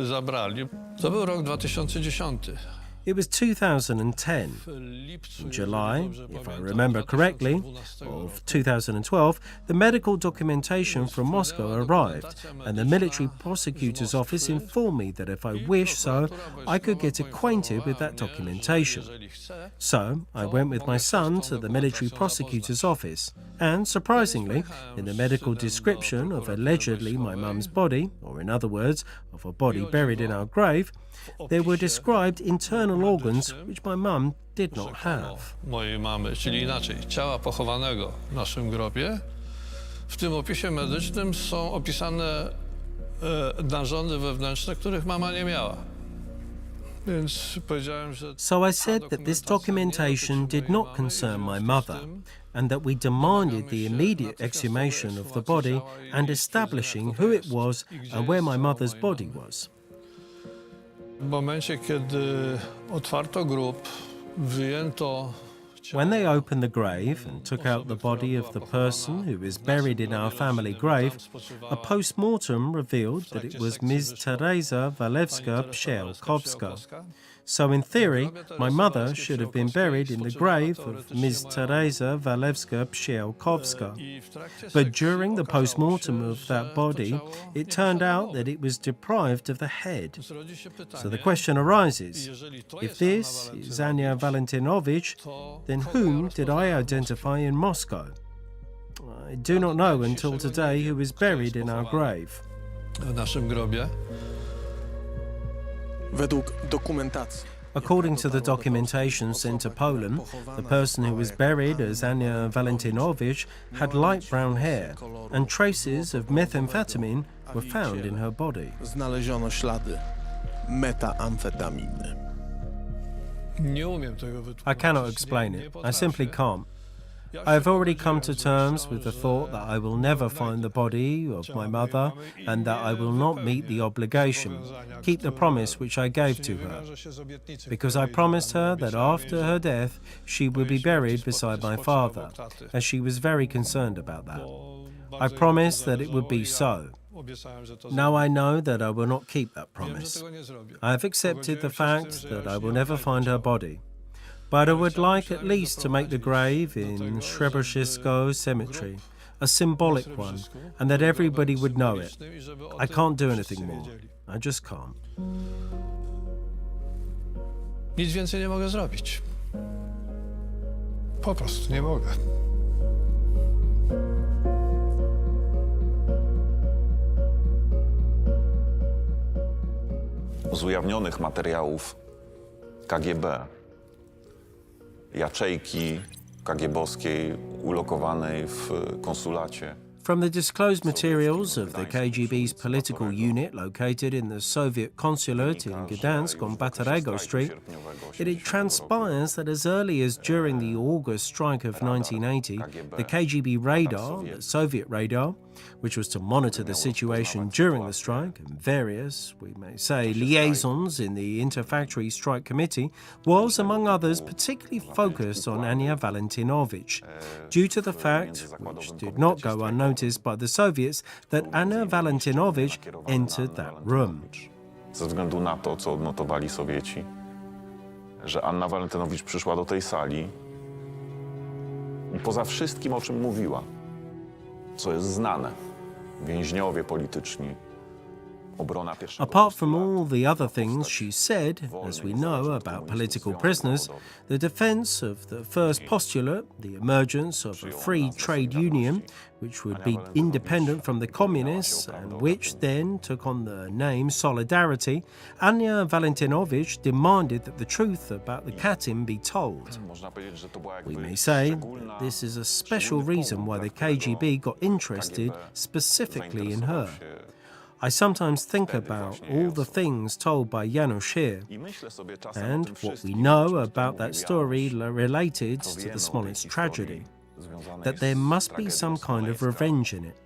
zabrali. To był rok 2010. It was 2010. In July, if I remember correctly, of 2012, the medical documentation from Moscow arrived, and the military prosecutor's office informed me that if I wished so, I could get acquainted with that documentation. So, I went with my son to the military prosecutor's office, and surprisingly, in the medical description of allegedly my mum's body, or in other words, of a body buried in our grave, there were described internal organs which my mum did not have. Mojej mamy, czyli inaczej, ciała pochowanego w naszym grobie. W tym opisie medycznym są opisane narządy wewnętrzne, których mama nie miała. Więc powiedziałem, że So I said that this documentation did not concern my mother, and that we demanded the immediate exhumation of the body and establishing who it was and where my mother's body was. w momencie, kiedy otwarto grób, wyjęto When they opened the grave and took out the body of the person who was buried in our family grave, a post-mortem revealed that it was Ms. Teresa Walewska-Pszelkowska. So in theory, my mother should have been buried in the grave of Ms. Teresa Walewska-Pszelkowska. But during the post-mortem of that body, it turned out that it was deprived of the head. So the question arises, if this is Ania Valentinowicz, then whom did I identify in Moscow? I do not know until today who is buried in our grave. w naszym grobie. Według dokumentacji. According to the documentation sent to Poland, the person who was buried as Ania Valentinowicz had light brown hair, and traces of methamphetamine were found in her body. Znaleziono ślady metamfetaminy. Nie umiem tego wytłumaczyć. I cannot explain it. I simply can't. I have already come to terms with the thought that I will never find the body of my mother and that I will not meet the obligation, keep the promise which I gave to her, because I promised her that after her death she would be buried beside my father, as she was very concerned about that. I promised that it would be so. Now I know that I will not keep that promise. I have accepted the fact that I will never find her body. But I would like at least to make the grave in Srebrenicko Cemetery, a symbolic one, and that everybody would know it. I can't do anything more. I just can't. Nic więcej nie mogę zrobić. Po prostu nie mogę. Z ujawnionych materiałów KGB, jaczejki KGB-owskiej ulokowanej w konsulacie. From the disclosed materials of the KGB's political unit located in the Soviet consulate in Gdansk on Batarego Street, it transpires that as early as during the August strike of 1980, the KGB radar, the Soviet radar, which was to monitor the situation during the strike, and various, we may say, liaisons in the Interfactory Strike Committee, was, among others, particularly focused on Ania Valentinowicz, due to the fact, which did not go unnoticed by the Soviets, that Ania Valentinowicz entered that room. Ze względu na to, co odnotowali Sowieci, że Anna Walentynowicz przyszła do tej sali i poza wszystkim, o czym mówiła, co jest znane, więźniowie polityczni, obrona pierwszego Apart from all the other things she said, as we know about political prisoners, the defense of the first postulate, the emergence of a free trade union, which would be independent from the communists and which then took on the name Solidarity, Ania Valentinowicz demanded that the truth about the Katyn be told. We may say that this is a special reason why the KGB got interested specifically in her. I sometimes think about all the things told by Janusz here and what we know about that story related to the Smolensk tragedy, that there must be some kind of revenge in it.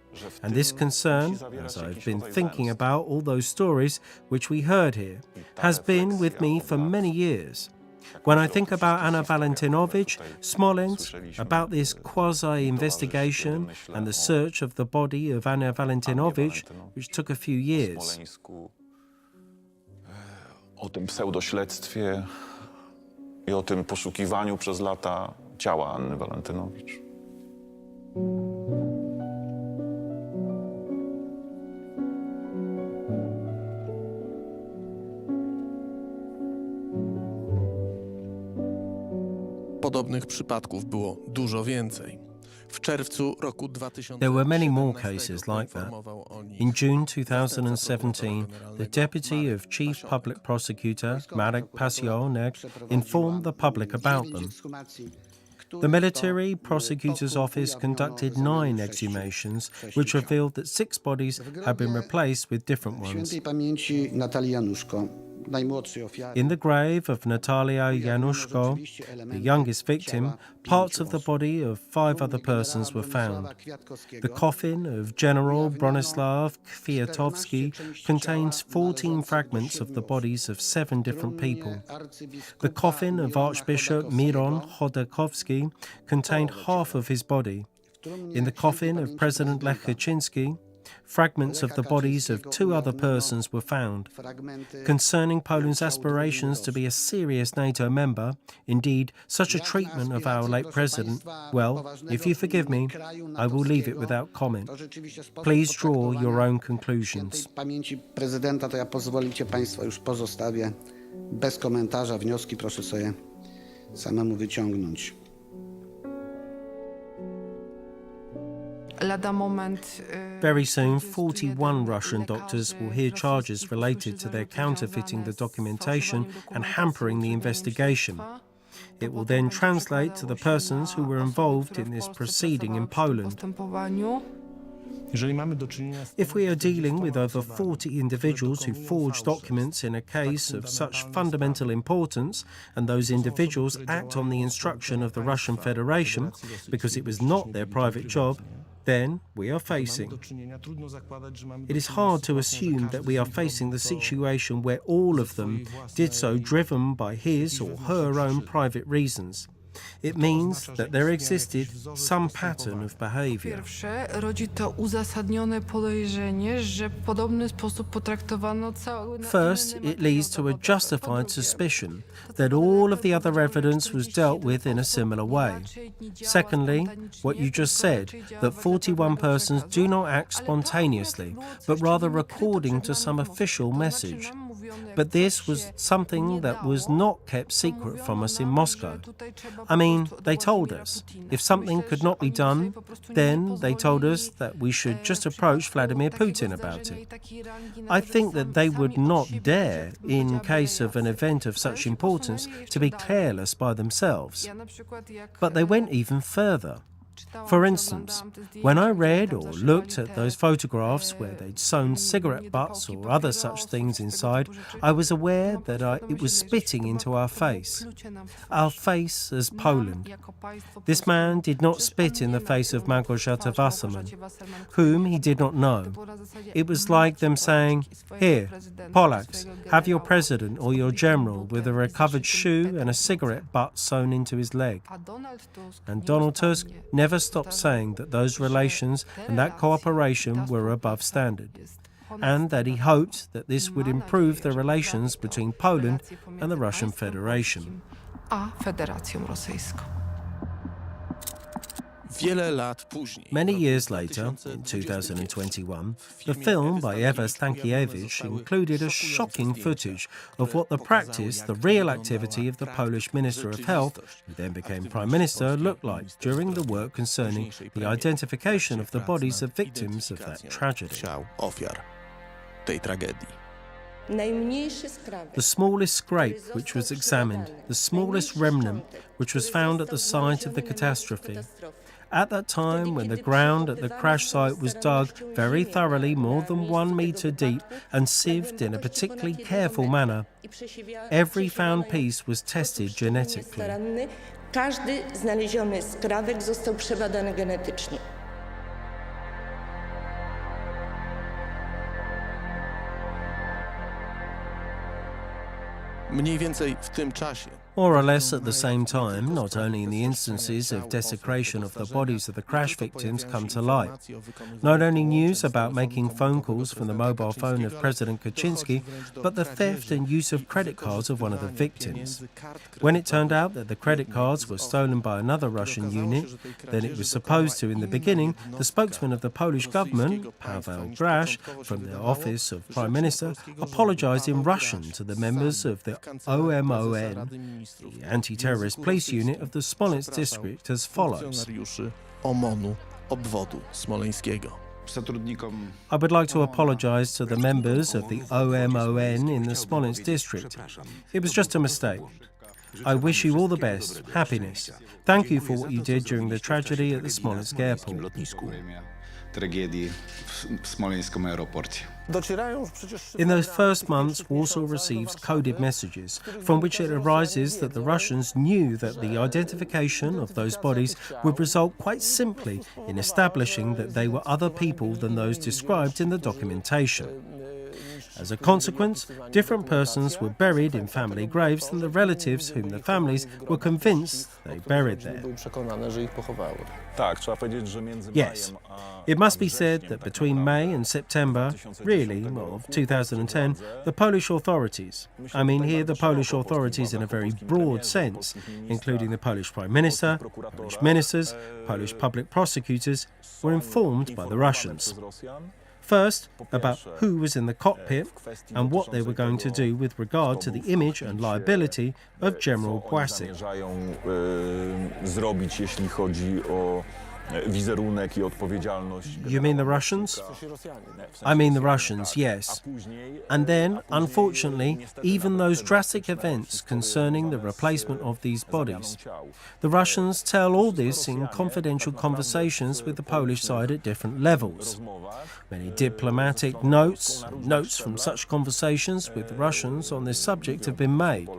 And this concern, as I've been thinking about all those stories which we heard here, has been with me for many years. When I think about Anna Valentinowicz, Smolensk, about this quasi-investigation and the search of the body of Anna Valentinowicz, which took a few years. O tym pseudośledztwie i o tym poszukiwaniu przez lata ciała Anny Walentynowicz. Podobnych przypadków było dużo więcej. W czerwcu roku 2017 There were many more cases like that. In June 2017, the deputy of Chief Public Prosecutor, Marek Pasionek, informed the public about them. The military prosecutor's office conducted 9 exhumations, which revealed that 6 bodies had been replaced with different ones. In the grave of Natalia Januszko, the youngest victim, parts of the body of 5 other persons were found. The coffin of General Bronislaw Kwiatowski contains 14 fragments of the bodies of 7 different people. The coffin of Archbishop Miron Chodakowski contained half of his body. In the coffin of President Lech Kaczynski, fragments of the bodies of 2 other persons were found. Concerning Poland's aspirations to be a serious NATO member, indeed, such a treatment of our late president, well, if you forgive me, I will leave it without comment. Please draw your own conclusions. Pamięci prezydenta to ja pozwolicie państwo już pozostawię bez komentarza. Wnioski proszę sobie samemu wyciągnąć. Very soon, 41 Russian doctors will hear charges related to their counterfeiting the documentation and hampering the investigation. It will then translate to the persons who were involved in this proceeding in Poland. If we are dealing with over 40 individuals who forged documents in a case of such fundamental importance, and those individuals act on the instruction of the Russian Federation because it was not their private job, then we are facing. It is hard to assume that we are facing the situation where all of them did so driven by his or her own private reasons. It means that there existed some pattern of behavior. Pierwsze, rodzi to uzasadnione podejrzenie, że w podobny sposób potraktowano cały... First, it leads to a justified suspicion that all of the other evidence was dealt with in a similar way. Secondly, what you just said, that 41 persons do not act spontaneously, but rather according to some official message. But this was something that was not kept secret from us in Moscow. I mean, they told us. If something could not be done, then they told us that we should just approach Vladimir Putin about it. I think that they would not dare, in case of an event of such importance, to be careless by themselves. But they went even further. For instance, when I read or looked at those photographs where they'd sewn cigarette butts or other such things inside, I was aware that it was spitting into our face as Poland. This man did not spit in the face of Małgorzata Wasserman, whom he did not know. It was like them saying, "Here, Polacks, have your president or your general with a recovered shoe and a cigarette butt sewn into his leg." And Donald Tusk never stopped saying that those relations and that cooperation were above standard, and that he hoped that this would improve the relations between Poland and the Russian Federation. Wiele lat później. Many years later, in 2021, the film by Ewa Stankiewicz included a shocking footage of what the practice, the real activity of the Polish Minister of Health, who then became Prime Minister, looked like during the work concerning the identification of the bodies of victims of that tragedy. Ofiar tej tragedii. The smallest scrape which was examined, the smallest remnant which was found at the site of the catastrophe. At that time, when the ground at the crash site was dug very thoroughly, more than 1 metre deep, and sieved in a particularly careful manner, every found piece was tested genetically. Każdy znaleziony skrawek został przebadany genetycznie. Mniej więcej w tym czasie More or less at the same time, not only the instances of desecration of the bodies of the crash victims come to light. Not only news about making phone calls from the mobile phone of President Kaczynski, but the theft and use of credit cards of one of the victims. When it turned out that the credit cards were stolen by another Russian unit than it was supposed to in the beginning, the spokesman of the Polish government, Paweł Grasz, from the office of Prime Minister, apologized in Russian to the members of the OMON, the anti-terrorist police unit of the Smolensk district, as follows. OMON-u obwodu smoleńskiego. I would like to apologize to the members of the OMON in the Smolensk district. It was just a mistake. I wish you all the best, happiness. Thank you for what you did during the tragedy at the Smolensk airport. In those first months, Warsaw receives coded messages, from which it arises that the Russians knew that the identification of those bodies would result quite simply in establishing that they were other people than those described in the documentation. As a consequence, different persons were buried in family graves than the relatives whom the families were convinced they buried there. Yes, it must be said that between May and September, really, of 2010, the Polish authorities, I mean here the Polish authorities in a very broad sense, including the Polish Prime Minister, Polish ministers, Polish public prosecutors, were informed by the Russians. First, about who was in the cockpit and what they were going to do with regard to the image and liability of General Błaszczyk. You mean the Russians? I mean the Russians, yes. And then, unfortunately, even those drastic events concerning the replacement of these bodies. The Russians tell all this in confidential conversations with the Polish side at different levels. Many diplomatic notes and notes from such conversations with the Russians on this subject have been made.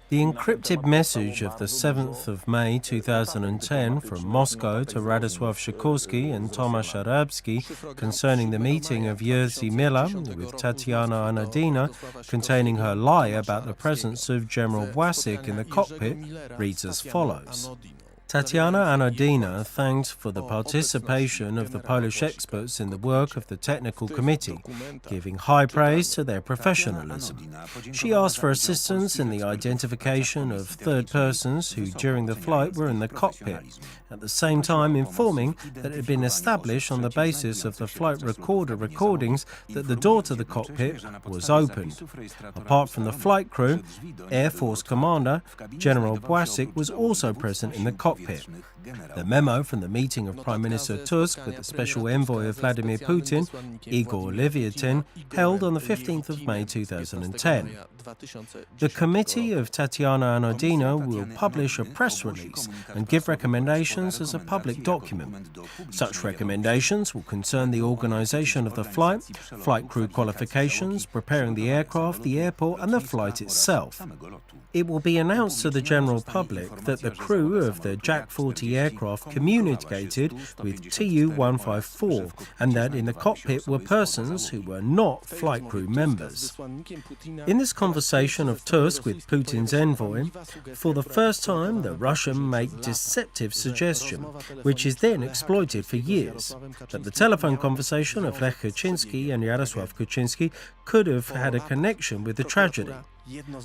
The encrypted message of the 7th of May 2010 from Moscow to Radosław Sikorski and Tomasz Arabski concerning the meeting of Jerzy Miller with Tatiana Anadina containing her lie about the presence of General Błaszczyk in the cockpit reads as follows. Tatiana Anadina thanked for the participation of the Polish experts in the work of the technical committee, giving high praise to their professionalism. She asked for assistance in the identification of third persons who during the flight were in the cockpit, at the same time informing that it had been established on the basis of the flight recorder recordings that the door to the cockpit was opened. Apart from the flight crew, Air Force Commander General Błaszczyk was also present in the cockpit. The memo from the meeting of Prime Minister Tusk with the special envoy of Vladimir Putin, Igor Levyatin, held on the 15th of May 2010. The committee of Tatiana Anadina will publish a press release and give recommendations as a public document. Such recommendations will concern the organisation of the flight, flight crew qualifications, preparing the aircraft, the airport and the flight itself. It will be announced to the general public that the crew of the Jack 40 aircraft communicated with Tu-154 and that in the cockpit were persons who were not flight crew members. In this conversation of Tusk with Putin's envoy, for the first time the Russian make deceptive suggestion, which is then exploited for years, that the telephone conversation of Lech Kaczynski and Jarosław Kaczynski could have had a connection with the tragedy.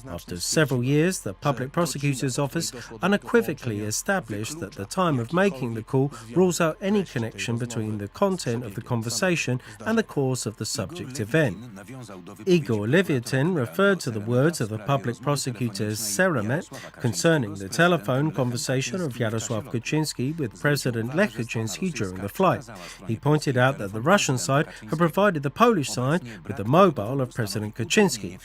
After several years, the Public Prosecutor's Office unequivocally established that the time of making the call rules out any connection between the content of the conversation and the cause of the subject event. Igor Levyatin referred to the words of the Public Prosecutor Seramet concerning the telephone conversation of Jarosław Kaczynski with President Lech Kaczynski during the flight. He pointed out that the Russian side had provided the Polish side with the mobile of President Kaczynski.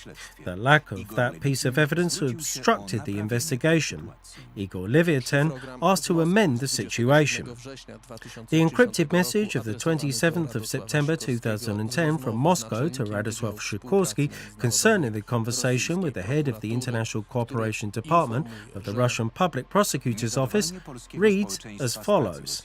The lack of that piece of evidence obstructed the investigation. Igor Levyatin asked to amend the situation. The encrypted message of the 27th of September 2010 from Moscow to Radosław Sikorski concerning the conversation with the head of the International Cooperation Department of the Russian Public Prosecutor's Office reads as follows.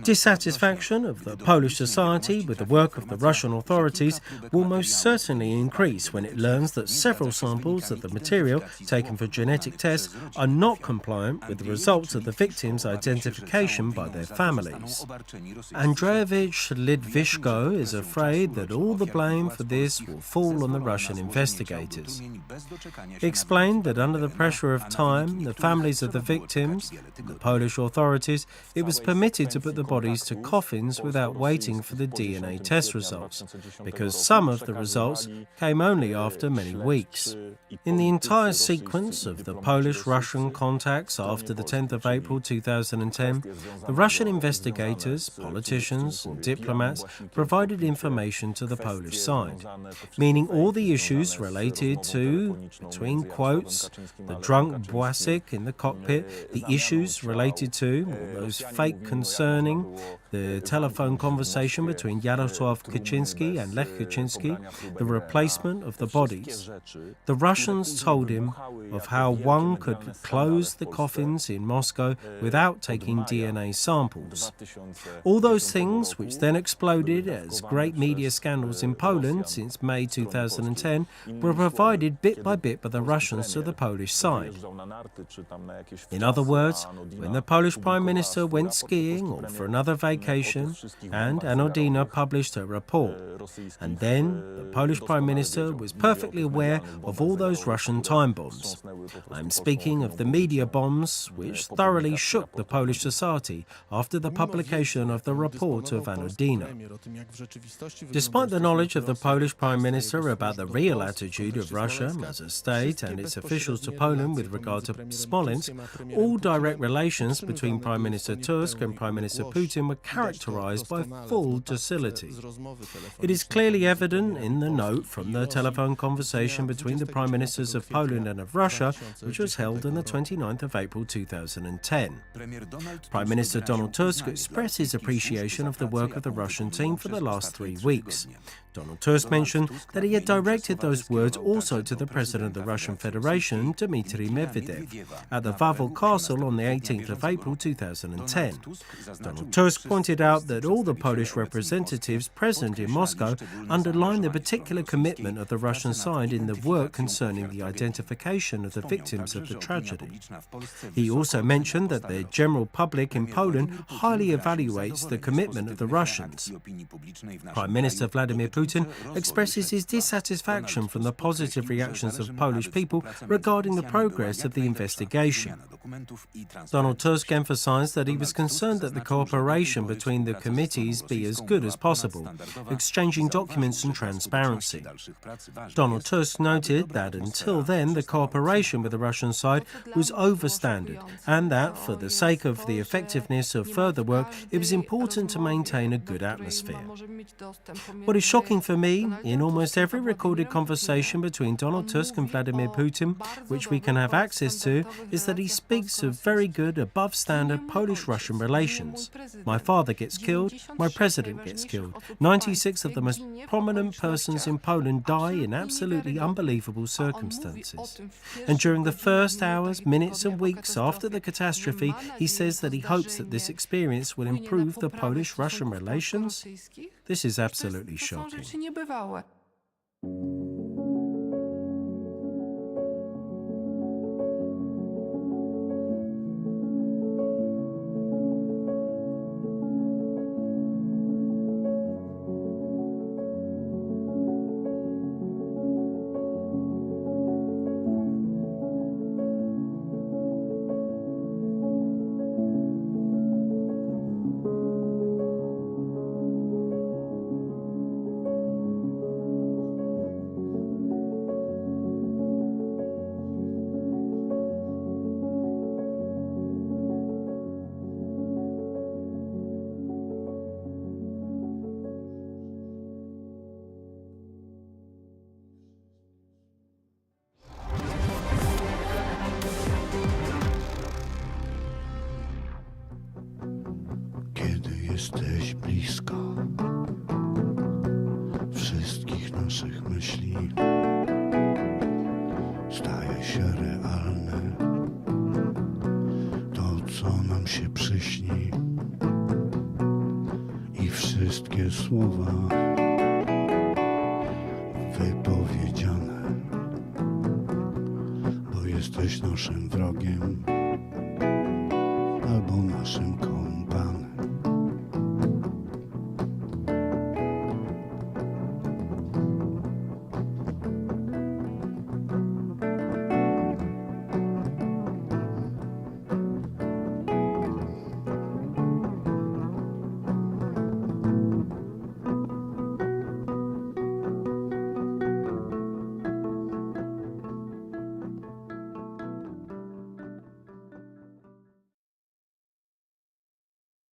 Dissatisfaction of the Polish society with the work of the Russian authorities will most certainly increase when it learns that several several samples of the material taken for genetic tests are not compliant with the results of the victims' identification by their families. Andreyevich Lidvishko is afraid that all the blame for this will fall on the Russian investigators. He explained that under the pressure of time, the families of the victims, and the Polish authorities, it was permitted to put the bodies to coffins without waiting for the DNA test results, because some of the results came only after many weeks. In the entire sequence of the Polish-Russian contacts after the 10th of April 2010, the Russian investigators, politicians and diplomats provided information to the Polish side, meaning all the issues related to, between quotes, the drunk Błaszczyk in the cockpit, the issues related to, all those fake concerning, the telephone conversation between Jarosław Kaczynski and Lech Kaczynski, the replacement of the bodies. The Russians told him of how one could close the coffins in Moscow without taking DNA samples. All those things, which then exploded as great media scandals in Poland since May 2010, were provided bit by the Russians to the Polish side. In other words, when the Polish Prime Minister went skiing or for another vacation, and Anodina published her report, and then the Polish Prime Minister was perfectly aware of all those Russian time bombs. I'm speaking of the media bombs which thoroughly shook the Polish society after the publication of the report of Anodina. Despite the knowledge of the Polish Prime Minister about the real attitude of Russia as a state and its officials to Poland with regard to Smolensk, all direct relations between Prime Minister Tusk and Prime Minister Putin were characterized by full docility. It is clearly evident in the note from the telephone conversation between the Prime Ministers of Poland and of Russia, which was held on the 29th of April 2010. Prime Minister Donald Tusk expressed his appreciation of the work of the Russian team for the last 3 weeks. Donald Tusk mentioned that he had directed those words also to the President of the Russian Federation, Dmitry Medvedev, at the Wawel Castle on the 18th of April 2010. Donald Tusk pointed out that all the Polish representatives present in Moscow underlined the particular commitment of the Russian side in the work concerning the identification of the victims of the tragedy. He also mentioned that the general public in Poland highly evaluates the commitment of the Russians. Prime Minister Vladimir Putin expresses his dissatisfaction from the positive reactions of Polish people regarding the progress of the investigation. Donald Tusk emphasized that he was concerned that the cooperation between the committees be as good as possible, exchanging documents and transparency. Donald Tusk noted that until then the cooperation with the Russian side was overstandard and that for the sake of the effectiveness of further work it was important to maintain a good atmosphere. What is shocking for me, in almost every recorded conversation between Donald Tusk and Vladimir Putin, which we can have access to, is that he speaks of very good, above-standard Polish-Russian relations. My father gets killed, my president gets killed. 96 of the most prominent persons in Poland die in absolutely unbelievable circumstances. And during the first hours, minutes and weeks after the catastrophe, he says that he hopes that this experience will improve the Polish-Russian relations? This is absolutely shocking. Jesteś blisko wszystkich naszych myśli, staje się realne to, co nam się przyśni i wszystkie słowa wypowiedziane jesteś naszym wrogiem albo naszym